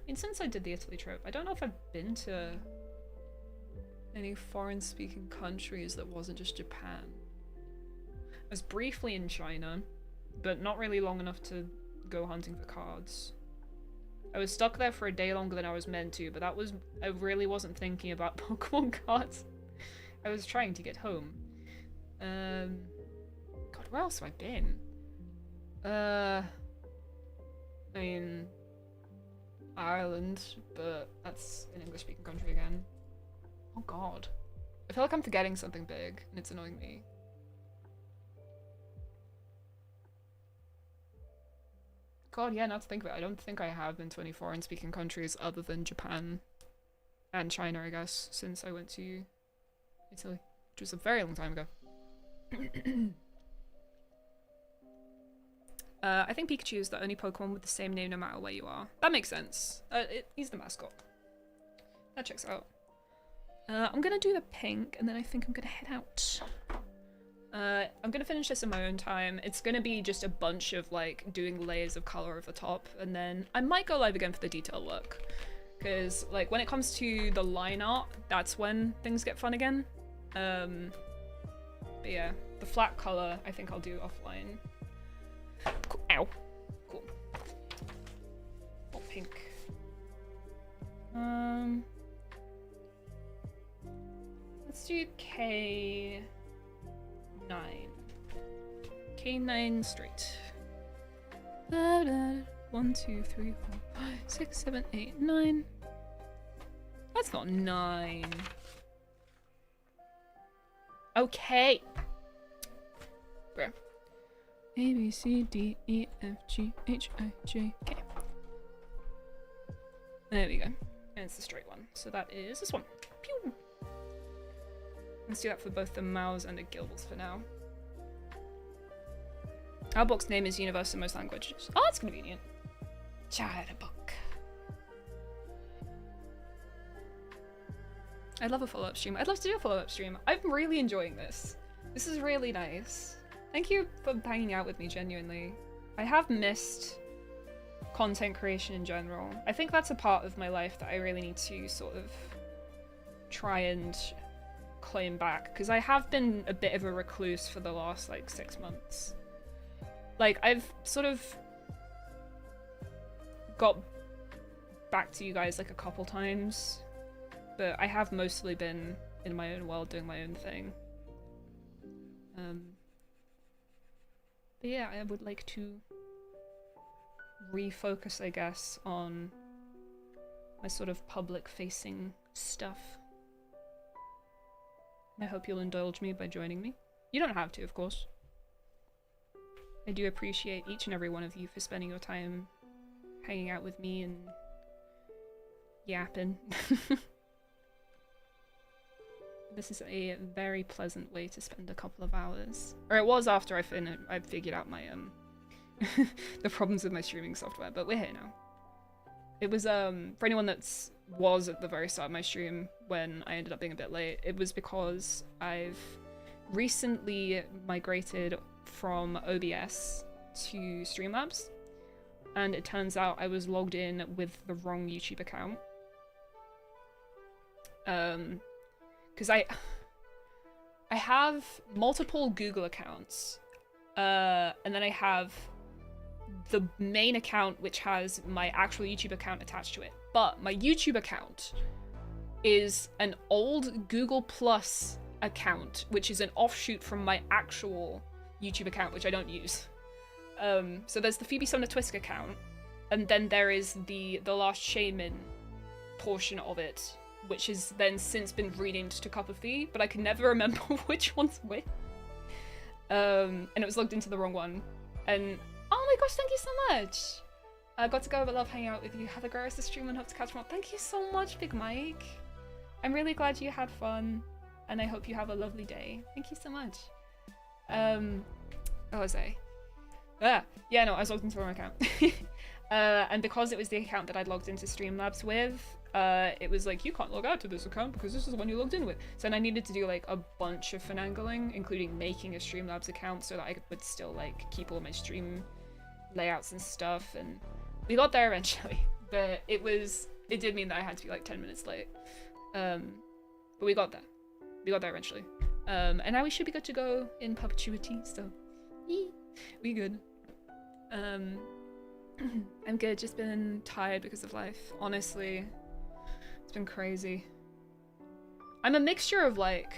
I mean, since I did the Italy trip, I don't know if I've been to any foreign-speaking countries that wasn't just Japan. I was briefly in China, but not really long enough to go hunting for cards. I was stuck there for a day longer than I was meant to, but that was... I really wasn't thinking about Pokemon cards. I was trying to get home. God, where else have I been? I mean... Ireland, but that's an English-speaking country again. Oh god. I feel like I'm forgetting something big, and it's annoying me. God, yeah, now to think of it, I don't think I have been to any foreign-speaking countries other than Japan and China, I guess, since I went to Italy, which was a very long time ago. I think Pikachu is the only Pokemon with the same name no matter where you are. That makes sense. He's the mascot. That checks out. I'm gonna do the pink, and then I think I'm gonna head out. I'm gonna finish this in my own time. It's gonna be just a bunch of, like, doing layers of color over the top, and then I might go live again for the detail work. Because, like, when it comes to the line art, that's when things get fun again. But yeah, the flat color I think I'll do offline. Cool. Ow. Cool. Oh, pink. Let's do K9. K9 straight. 1, 2, 3, 4, 5, 6, 7, 8, 9. That's not 9. Okay. Bruh. A, B, C, D, E, F, G, H, I, J, K. There we go. And it's the straight one. So that is this one. Pew! Let's do that for both the Mouse and the Gilbles for now. Our book's name is Universe in most languages. Oh, that's convenient. Child book. I'd love a follow-up stream. I'd love to do a follow-up stream. I'm really enjoying this. This is really nice. Thank you for hanging out with me, genuinely. I have missed content creation in general. I think that's a part of my life that I really need to sort of try and claim back, because I have been a bit of a recluse for the last, like, 6 months. Like, I've sort of got back to you guys, like, a couple times, but I have mostly been in my own world doing my own thing. But yeah, I would like to refocus, I guess, on my sort of public-facing stuff. I hope you'll indulge me by joining me. You don't have to, of course. I do appreciate each and every one of you for spending your time hanging out with me and yapping. This is a very pleasant way to spend a couple of hours. Or it was after I figured out my the problems with my streaming software, but we're here now. It was for anyone that was at the very start of my stream when I ended up being a bit late, it was because I've recently migrated from OBS to Streamlabs, and it turns out I was logged in with the wrong YouTube account. Because I have multiple Google accounts, and then I have the main account which has my actual YouTube account attached to it. But my YouTube account is an old Google Plus account, which is an offshoot from my actual YouTube account, which I don't use. So there's the Phoebe Sumner Twisk account, and then there is the Last Shaman portion of it, which has then since been renamed to Cup of Tea, but I can never remember which one's which. And it was logged into the wrong one. And oh my gosh, thank you so much! I got to go, but love hanging out with you. Have the greatest stream and hope to catch more. Thank you so much, Big Mike. I'm really glad you had fun, and I hope you have a lovely day. Thank you so much. What was I? Yeah, no, I was logged into my account. And because it was the account that I'd logged into Streamlabs with, it was like, you can't log out to this account because this is the one you logged in with. So then I needed to do like a bunch of finagling, including making a Streamlabs account so that I would still like keep all my stream layouts and stuff, and we got there eventually. But it did mean that I had to be like 10 minutes late. But we got there. We got there eventually. And now we should be good to go in perpetuity, so we good. I'm good, just been tired because of life. Honestly, it's been crazy. I'm a mixture of like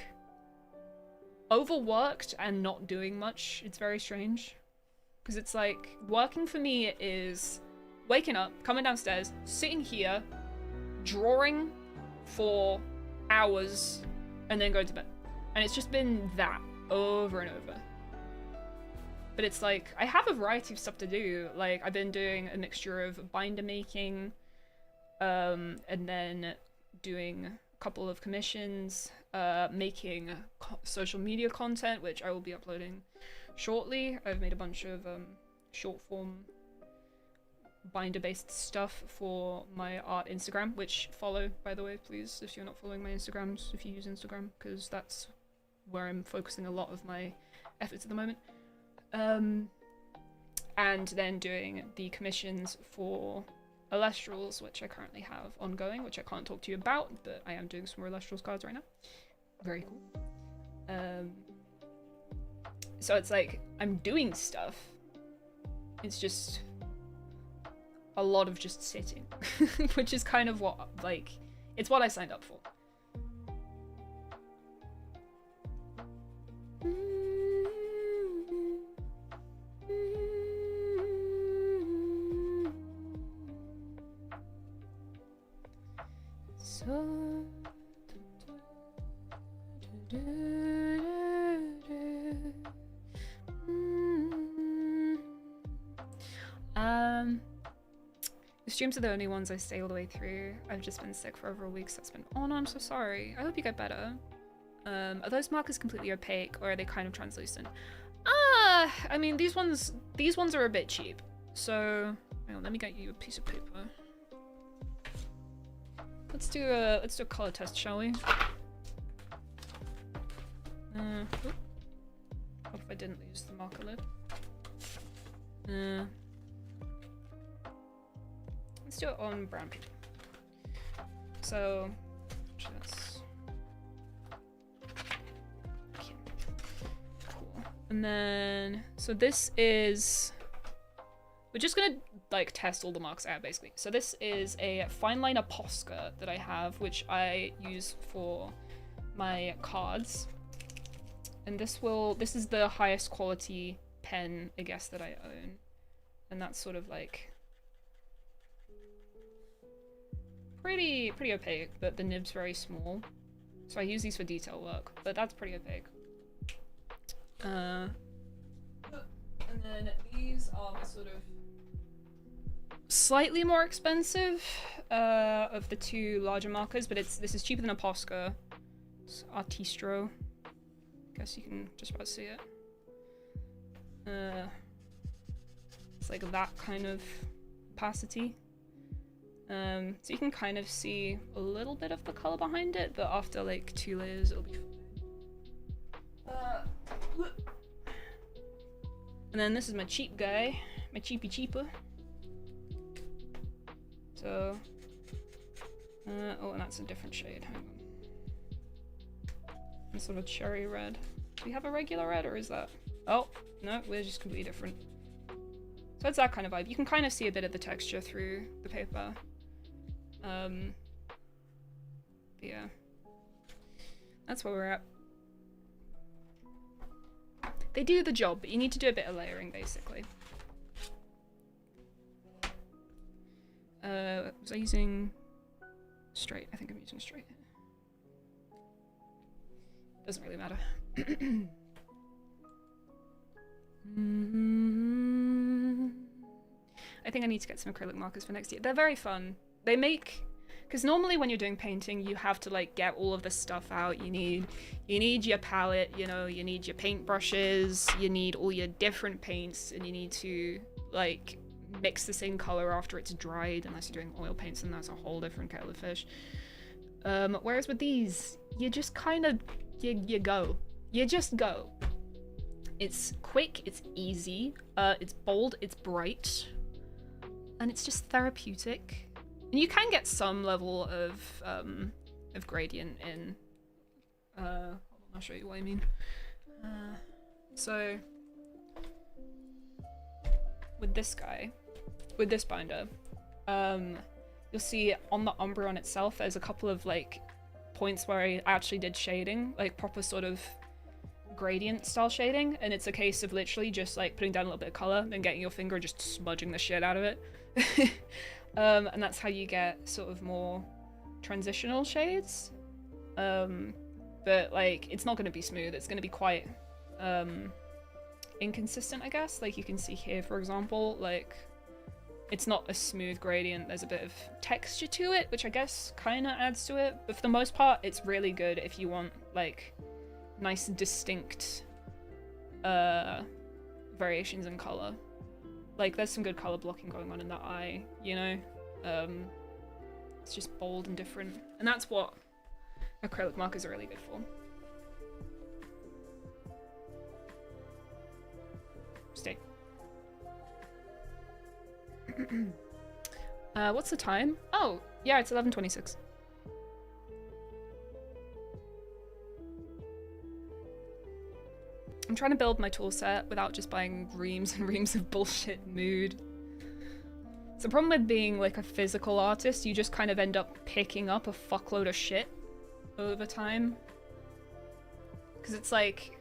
overworked and not doing much. It's very strange. Because it's like, working for me is waking up, coming downstairs, sitting here, drawing for hours, and then going to bed. And it's just been that over and over. But it's like, I have a variety of stuff to do. Like, I've been doing a mixture of binder making, and then doing a couple of commissions, making social media content, which I will be uploading shortly. I've made a bunch of short form binder-based stuff for my art Instagram, which follow, by the way, please, if you're not following my Instagrams, if you use Instagram, because that's where I'm focusing a lot of my efforts at the moment. And then doing the commissions for Alestrals, which I currently have ongoing, which I can't talk to you about, but I am doing some more Alestrals cards right now. Very cool. So it's like, I'm doing stuff. It's just a lot of just sitting, which is kind of what, like, it's what I signed up for. The streams are the only ones I stay all the way through. I've just been sick for over a week, so it's been, oh no, I'm so sorry. I hope you get better. Are those markers completely opaque, or are they kind of translucent? I mean, these ones are a bit cheap. So, hang on, let me get you a piece of paper. Let's do a color test, shall we? What if I didn't use the marker lid? Let's do it on brown paper. So, that's okay. Cool. And then, so this is, we're just gonna like test all the marks out basically. So this is a fine liner Posca that I have, which I use for my cards. And this is the highest quality pen, I guess, that I own. And that's sort of like pretty opaque, but the nib's very small. So I use these for detail work, but that's pretty opaque. And then these are my sort of slightly more expensive of the two larger markers, but this is cheaper than a Posca. It's Artistro. Guess you can just about see it. It's like that kind of opacity. So you can kind of see a little bit of the color behind it, but after like 2 layers it'll be fine. And then this is my cheap guy, my cheaper. So, oh, and that's a different shade. Hang on. It's sort of cherry red. Do we have a regular red, or is that? Oh, no, we're just completely different. So it's that kind of vibe. You can kind of see a bit of the texture through the paper. Yeah. That's where we're at. They do the job, but you need to do a bit of layering, basically. Was I using straight? I think I'm using straight. Doesn't really matter. I think I need to get some acrylic markers for next year. They're very fun. They make, because normally when you're doing painting, you have to like get all of this stuff out. You need your palette, you know, you need your paint brushes, you need all your different paints, and you need to like mix the same color after it's dried, unless you're doing oil paints, and that's a whole different kettle of fish. Whereas with these, you just kind of, you go. You just go. It's quick, it's easy, it's bold, it's bright, and it's just therapeutic. And you can get some level of gradient in, hold on, I'll show you what I mean. So, with this guy, with this binder, you'll see on the Umbreon itself, there's a couple of like points where I actually did shading, like proper sort of gradient style shading, and it's a case of literally just like putting down a little bit of color, then getting your finger and just smudging the shit out of it. And that's how you get sort of more transitional shades. But like, it's not going to be smooth, it's going to be quite inconsistent, I guess. Like you can see here, for example, like it's not a smooth gradient, there's a bit of texture to it, which I guess kind of adds to it, but for the most part it's really good if you want like nice distinct variations in color. Like there's some good color blocking going on in the eye, you know? It's just bold and different, and that's what acrylic markers are really good for. Stay. What's the time? Oh, yeah, it's 11:26. I'm trying to build my tool set without just buying reams and reams of bullshit mood. It's the problem with being like a physical artist, you just kind of end up picking up a fuckload of shit over time. Because it's like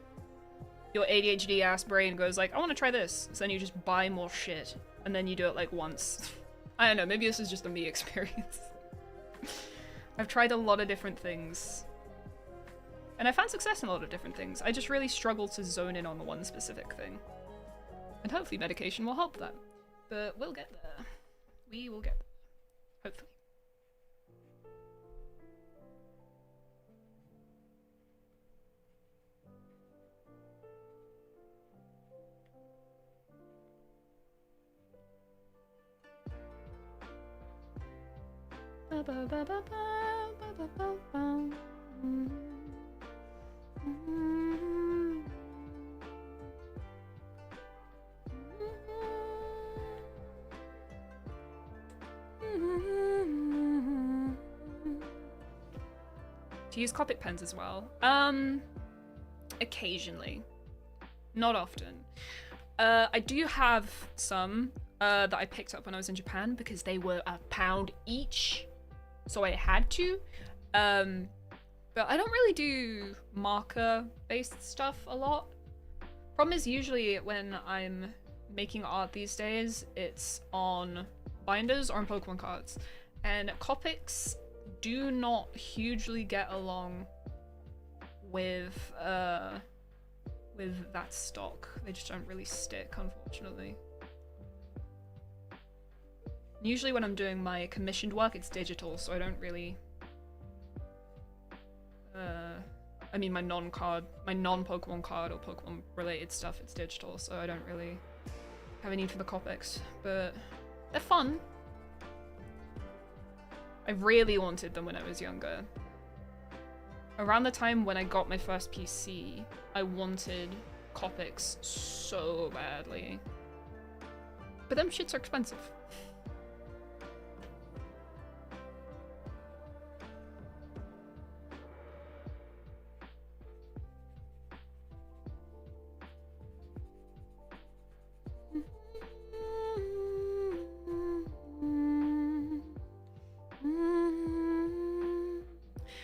your ADHD ass brain goes like, I want to try this, so then you just buy more shit, and then you do it like once. I don't know, maybe this is just a me experience. I've tried a lot of different things, and I found success in a lot of different things. I just really struggle to zone in on one specific thing. And hopefully medication will help that. But we'll get there. We will get there. Hopefully. To use Copic pens as well. Occasionally. Not often. I do have some that I picked up when I was in Japan because they were £1 each, so I had to. But I don't really do marker-based stuff a lot. Problem is, usually when I'm making art these days, it's on binders or on Pokemon cards. And Copics do not hugely get along with that stock. They just don't really stick, unfortunately. Usually when I'm doing my commissioned work, it's digital, so I don't really... I mean, my non-Pokemon card or Pokemon related stuff, it's digital, so I don't really have a need for the Copics, but they're fun. I really wanted them when I was younger. Around the time when I got my first PC, I wanted Copics so badly. But them shits are expensive.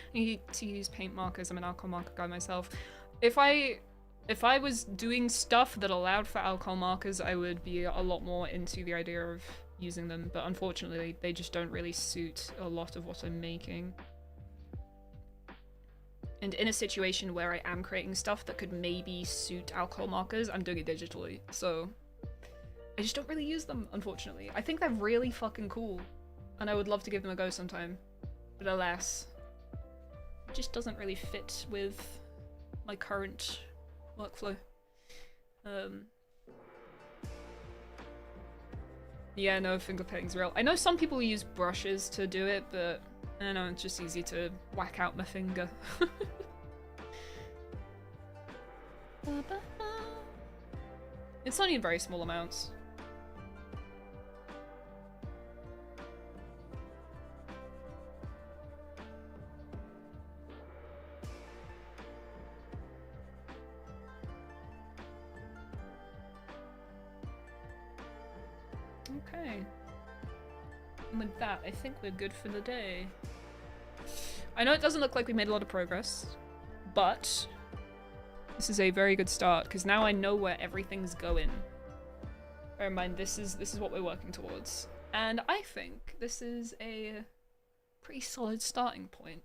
I need to use paint markers. I'm an alcohol marker guy myself. If I was doing stuff that allowed for alcohol markers, I would be a lot more into the idea of using them, but unfortunately they just don't really suit a lot of what I'm making. And in a situation where I am creating stuff that could maybe suit alcohol markers, I'm doing it digitally, so I just don't really use them, unfortunately. I think they're really fucking cool, and I would love to give them a go sometime. But alas, it just doesn't really fit with my current workflow. Yeah, no, finger painting's real. I know some people use brushes to do it, but I don't know, it's just easy to whack out my finger. It's only in very small amounts. Okay. And with that, I think we're good for the day. I know it doesn't look like we made a lot of progress, but this is a very good start because now I know where everything's going. Bear in mind, this is what we're working towards, and I think this is a pretty solid starting point.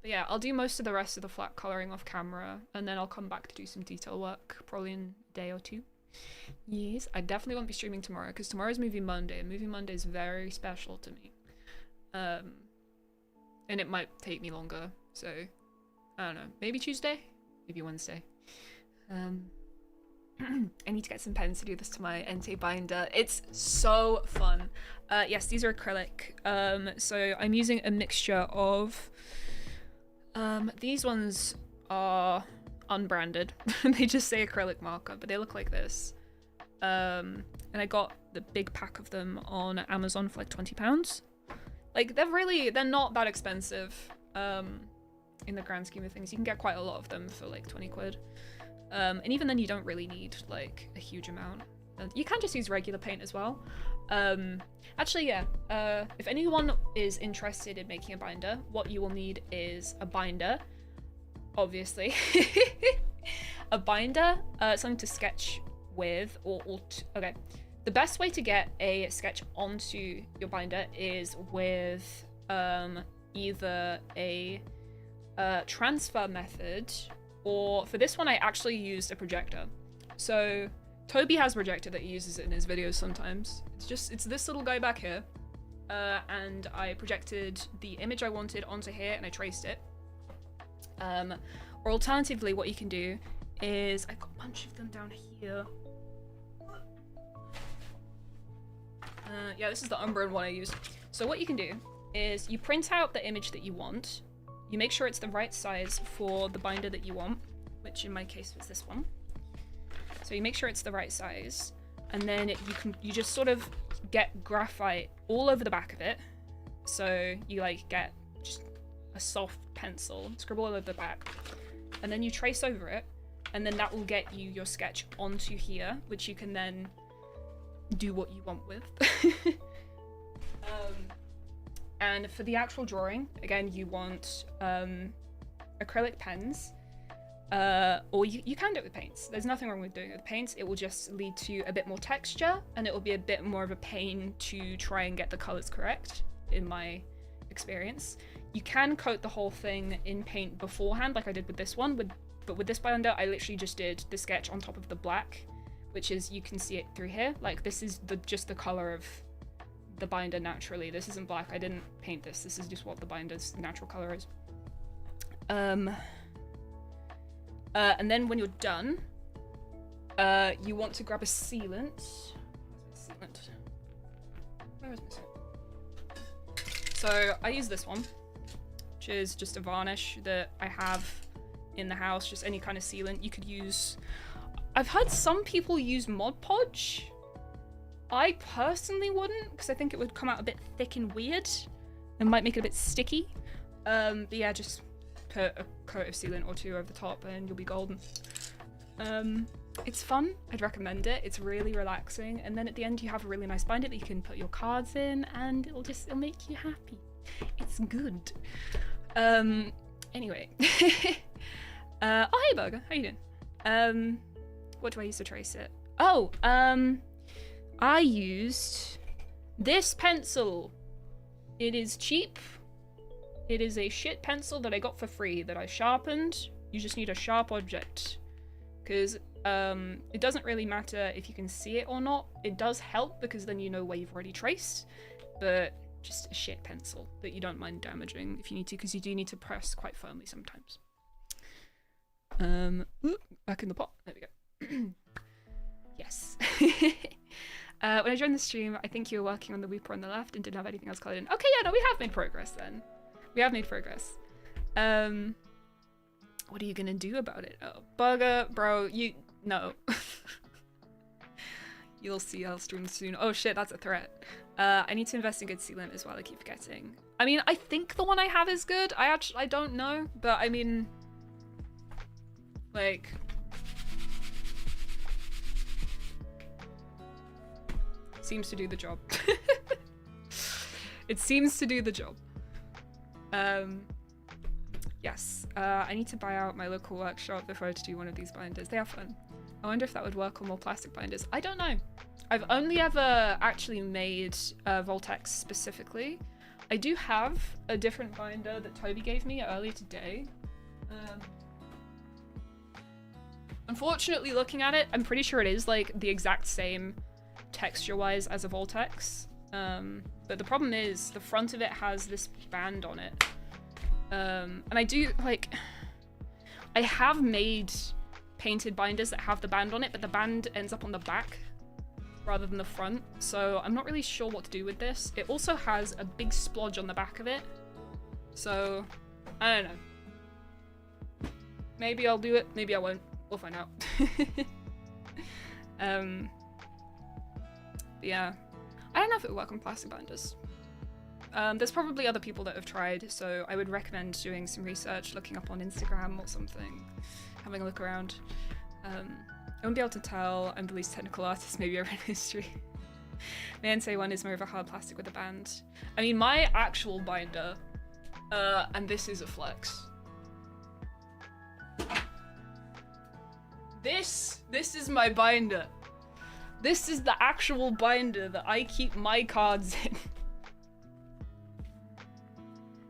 But yeah, I'll do most of the rest of the flat coloring off camera, and then I'll come back to do some detail work probably in a day or two. Yes, I definitely won't be streaming tomorrow because tomorrow's Movie Monday, and Movie Monday is very special to me. And it might take me longer, so I don't know. Maybe Tuesday, maybe Wednesday. I need to get some pens to do this to my NT binder. It's so fun. Yes, these are acrylic. So I'm using a mixture of. These ones are unbranded. They just say acrylic marker, but they look like this. And I got the big pack of them on Amazon for like £20. Like they're not that expensive in the grand scheme of things. You can get quite a lot of them for like 20 quid. And even then you don't really need like a huge amount. You can just use regular paint as well. Actually, yeah, if anyone is interested in making a binder, what you will need is a binder, obviously. A binder, something to sketch with, okay. The best way to get a sketch onto your binder is with either a transfer method, or for this one I actually used a projector. So Toby has a projector that he uses in his videos sometimes. It's this little guy back here, and I projected the image I wanted onto here and I traced it. Or alternatively, what you can do is, I've got a bunch of them down here. Yeah, this is the Umbran one I used. So what you can do is you print out the image that you want, you make sure it's the right size for the binder that you want, which in my case was this one. So you make sure it's the right size, and then you just sort of get graphite all over the back of it. So you like get just a soft pencil, scribble all over the back, and then you trace over it, and then that will get you your sketch onto here, which you can then do what you want with. And for the actual drawing, again, you want acrylic pens, or you can do it with paints. There's nothing wrong with doing it with paints. It will just lead to a bit more texture, and it will be a bit more of a pain to try and get the colors correct, in my experience. You can coat the whole thing in paint beforehand, like I did with this one, but with this binder, I literally just did the sketch on top of the black, which is, you can see it through here. Like, this is just the color of the binder naturally. This isn't black. I didn't paint this. This is just what the binder's natural color is. And then when you're done, you want to grab a sealant. Where is my sealant? So I use this one, which is just a varnish that I have in the house, just any kind of sealant. You could use, I've heard some people use Mod Podge. I personally wouldn't, because I think it would come out a bit thick and weird and might make it a bit sticky. But yeah, just put a coat of sealant or two over the top and you'll be golden. It's fun. I'd recommend it. It's really relaxing. And then at the end you have a really nice binder that you can put your cards in, and it'll make you happy. It's good. Anyway. Oh, hey Burger, how you doing? What do I use to trace it? Oh, I used this pencil. It is cheap. It is a shit pencil that I got for free that I sharpened. You just need a sharp object. because it doesn't really matter if you can see it or not. It does help because then you know where you've already traced, but just a shit pencil that you don't mind damaging if you need to, because you do need to press quite firmly sometimes. Back in the pot. There we go. Yes. When I joined the stream, I think you were working on the Weeper on the left and didn't have anything else colored in. Okay, yeah, no, we have made progress then. We have made progress. What are you gonna do about it? Oh, bugger, bro, no. You'll see I'll stream soon. Oh shit, that's a threat. I need to invest in good sealant as well, I keep forgetting. I mean, I think the one I have is good. I don't know, but I mean, like, seems to do the job. It seems to do the job. Yes, I need to buy out my local workshop before I do one of these binders. They are fun. I wonder if that would work on more plastic binders. I don't know. I've only ever actually made Voltex specifically. I do have a different binder that Toby gave me earlier today. Unfortunately, looking at it, I'm pretty sure it is like the exact same texture-wise as a Voltex. But the problem is the front of it has this band on it. And I do, like, I have made painted binders that have the band on it, but the band ends up on the back rather than the front, so I'm not really sure what to do with this. It also has a big splodge on the back of it, so I don't know. Maybe I'll do it, maybe I won't. We'll find out. Yeah, I don't know if it would work on plastic binders. There's probably other people that have tried, so I would recommend doing some research, looking up on Instagram or something, having a look around. I won't be able to tell. I'm the least technical artist maybe ever in history. Man say one is more of a hard plastic with a band. I mean, my actual binder, and this is a flex. This is my binder. This is the actual binder that I keep my cards in.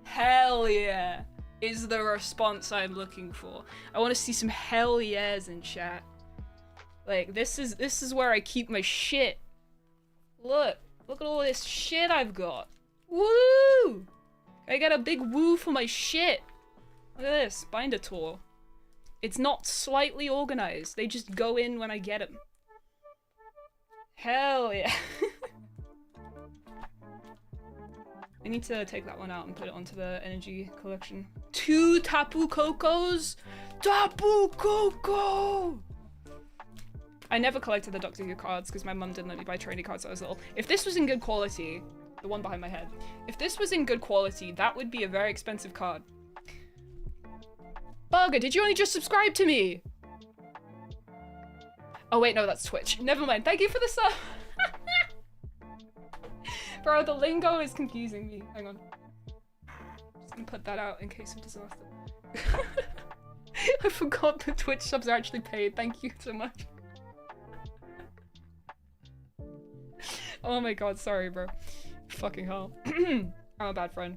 Hell yeah, is the response I'm looking for. I want to see some hell yeahs in chat. Like, this is where I keep my shit. Look at all this shit I've got. Woo! I got a big woo for my shit. Look at this, binder tour. It's not slightly organized. They just go in when I get them. Hell yeah. I need to take that one out and put it onto the energy collection. 2 Tapu Kokos! Tapu Koko! I never collected the Doctor Who cards because my mum didn't let me buy trading cards when I was little. If this was in good quality, the one behind my head, if this was in good quality, that would be a very expensive card. Bugger, did you only just subscribe to me? Oh wait, no, that's Twitch. Never mind, thank you for the sub! Bro, the lingo is confusing me. Hang on. Just gonna put that out in case of disaster. I forgot the Twitch subs are actually paid. Thank you so much. Oh my god, sorry, bro. Fucking hell. I'm a bad friend.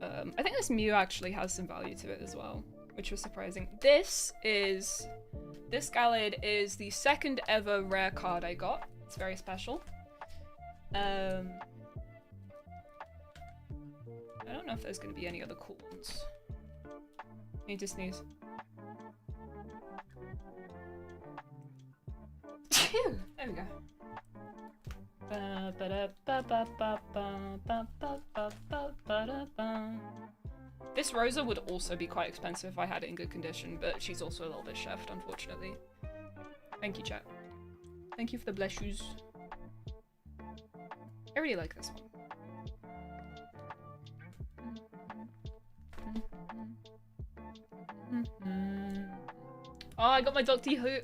I think this Mew actually has some value to it as well, which was surprising. This Gallade is the second ever rare card I got. It's very special. I don't know if there's going to be any other cool ones. Need to sneeze. There we go. This Rosa would also be quite expensive if I had it in good condition, but she's also a little bit chefed, unfortunately. Thank you, chat. Thank you for the bless shoes. I really like this one. Oh, I got my Doctor Who.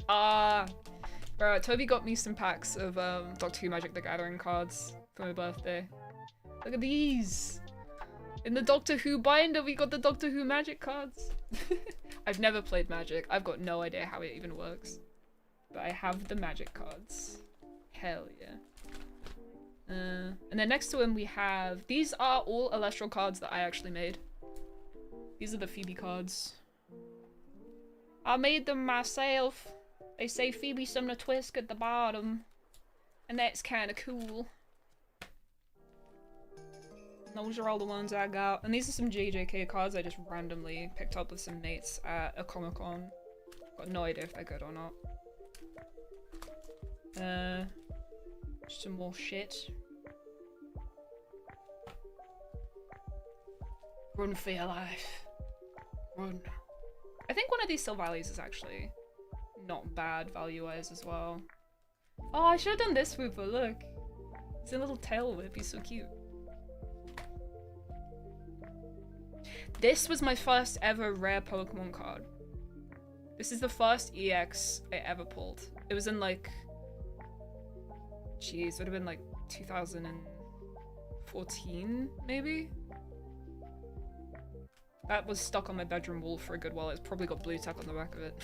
Bro, Toby got me some packs of Doctor Who Magic the Gathering cards for my birthday. Look at these! In the Doctor Who binder, we got the Doctor Who Magic cards. I've never played Magic. I've got no idea how it even works. But I have the Magic cards. Hell yeah. And then next to him we have... These are all Celestial cards that I actually made. These are the Phoebe cards. I made them myself. They say Phoebe Sumner Twisk at the bottom. And that's kind of cool. Those are all the ones I got. And these are some JJK cards I just randomly picked up with some mates at a Comic-Con. Got no idea if they're good or not. Some more shit. Run for your life. Run. I think one of these Sylvalies is actually not bad value-wise as well. Oh, I should have done this Wooper, look. It's a little tail whip, he's so cute. This was my first ever rare Pokemon card. This is the first EX I ever pulled. It was in like... Jeez, would have been like 2014, maybe? That was stuck on my bedroom wall for a good while. It's probably got blue tack on the back of it.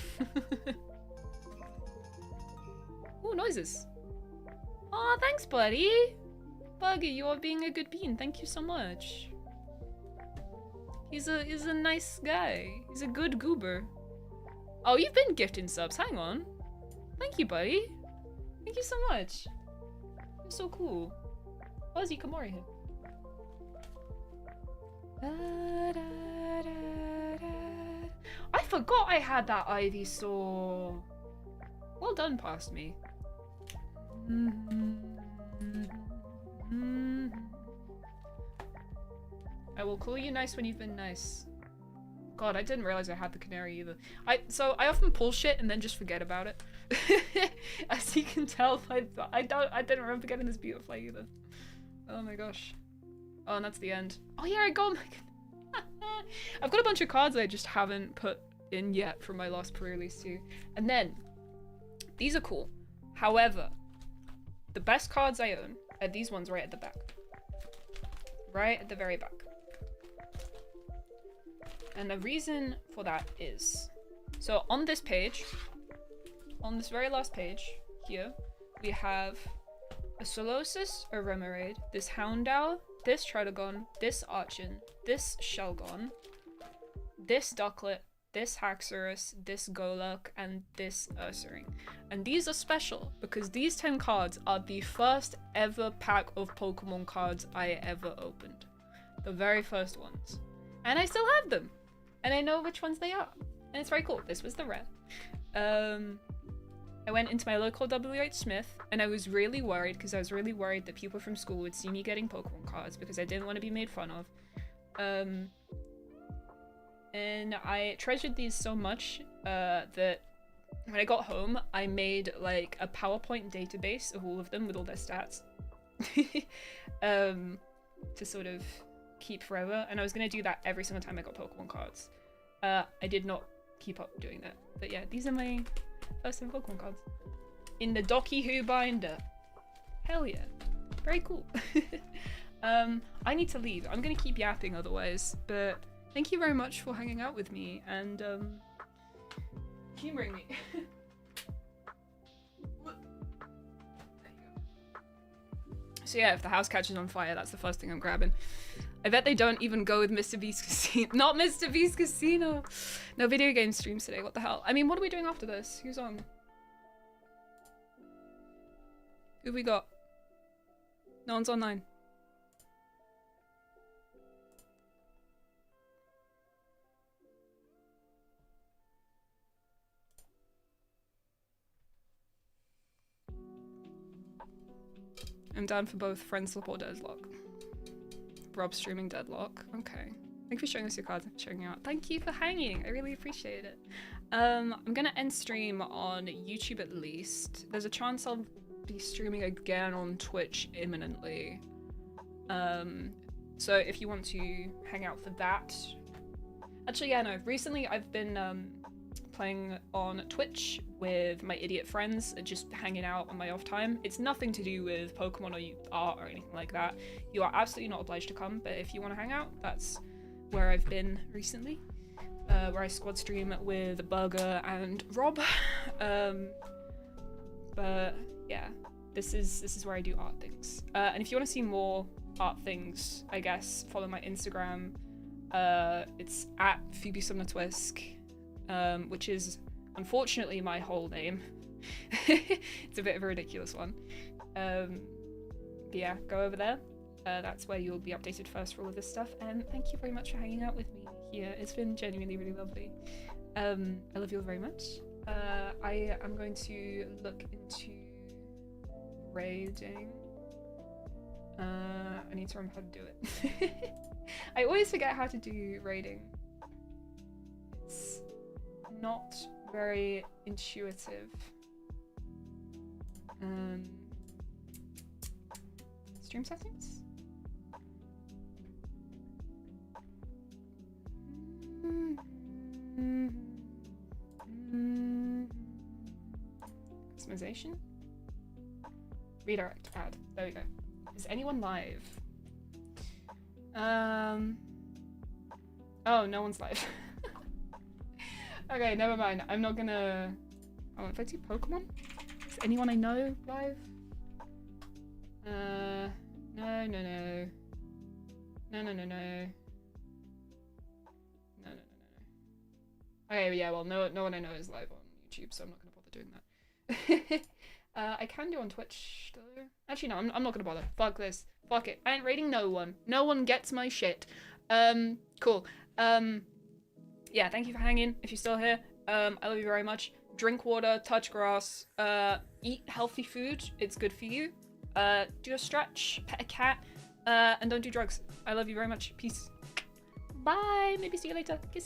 Ooh, noises. Aw, thanks, buddy. Buggy, you are being a good bean. Thank you so much. He's a nice guy. He's a good goober. Oh, you've been gifting subs. Hang on. Thank you, buddy. Thank you so much. You're so cool. Buzzy Kamori him. I forgot I had that Ivysaur. Well done, past me. I will call you nice when you've been nice. God, I didn't realize I had the canary either. So I often pull shit and then just forget about it. As you can tell, I didn't remember getting this Beautifly either. Oh my gosh. Oh, and that's the end. Oh yeah, I got I've got a bunch of cards I just haven't put in yet from my last pre-release too. And then, these are cool. However, the best cards I own are these ones right at the back. Right at the very back. And the reason for that is, so on this page, on this very last page here, we have a Solosis, a Remoraid, this Houndour, this Trotagon, this Archon, this Shelgon, this Ducklet, this Haxorus, this Golurk, and this Ursaring. And these are special because these 10 cards are the first ever pack of Pokemon cards I ever opened. The very first ones. And I still have them. And I know which ones they are. And it's very cool. This was the rare. I went into my local WH Smith and I was really worried because I was really worried that people from school would see me getting Pokemon cards because I didn't want to be made fun of. And I treasured these so much that when I got home, I made like a PowerPoint database of all of them with all their stats to sort of keep forever. And I was going to do that every single time I got Pokemon cards. I did not keep up doing that. But yeah, these are my first ever Pokemon cards. In the Docky Who binder. Hell yeah. Very cool. I need to leave. I'm going to keep yapping otherwise, but thank you very much for hanging out with me and humoring me. So yeah, if the house catches on fire, that's the first thing I'm grabbing. I bet they don't even go with Mr. V's Casino. Not Mr. V's Casino! No video game streams today, what the hell? I mean, what are we doing after this? Who's on? Who we got? No one's online. I'm down for both Friendslip or Deadlock. Rob streaming Deadlock. Okay. Thank you for showing us your cards and showing out. Thank you for hanging. I really appreciate it. I'm gonna end stream on YouTube at least. There's a chance I'll be streaming again on Twitch imminently. So if you want to hang out for that. Actually, yeah, no. Recently I've been playing on Twitch with my idiot friends, just hanging out on my off time. It's nothing to do with Pokemon or art or anything like that. You are absolutely not obliged to come, but if you want to hang out, that's where I've been recently. Where I squad stream with Burger and Rob. But yeah, this is where I do art things. And if you want to see more art things, I guess follow my Instagram. It's at Phoebe Sumner Twisk. Which is unfortunately my whole name. It's a bit of a ridiculous one. But yeah, go over there. That's where you'll be updated first for all of this stuff. And thank you very much for hanging out with me here. It's been genuinely really lovely. I love you all very much. I am going to look into raiding. I need to remember how to do it. I always forget how to do raiding. It's not very intuitive. Stream settings? Customization? Redirect, add. There we go. Is anyone live? Oh, no one's live. Okay, never mind. I'm not gonna... Oh, if I do Pokemon? Is anyone I know live? No. Okay, yeah, well, no one I know is live on YouTube, so I'm not gonna bother doing that. I can do on Twitch, though. Actually, no, I'm not gonna bother. Fuck this. Fuck it. I ain't raiding no one. No one gets my shit. Cool. Yeah, thank you for hanging, if you're still here. I love you very much. Drink water, touch grass, eat healthy food. It's good for you. Do a stretch, pet a cat, and don't do drugs. I love you very much. Peace. Bye. Maybe see you later. Kiss.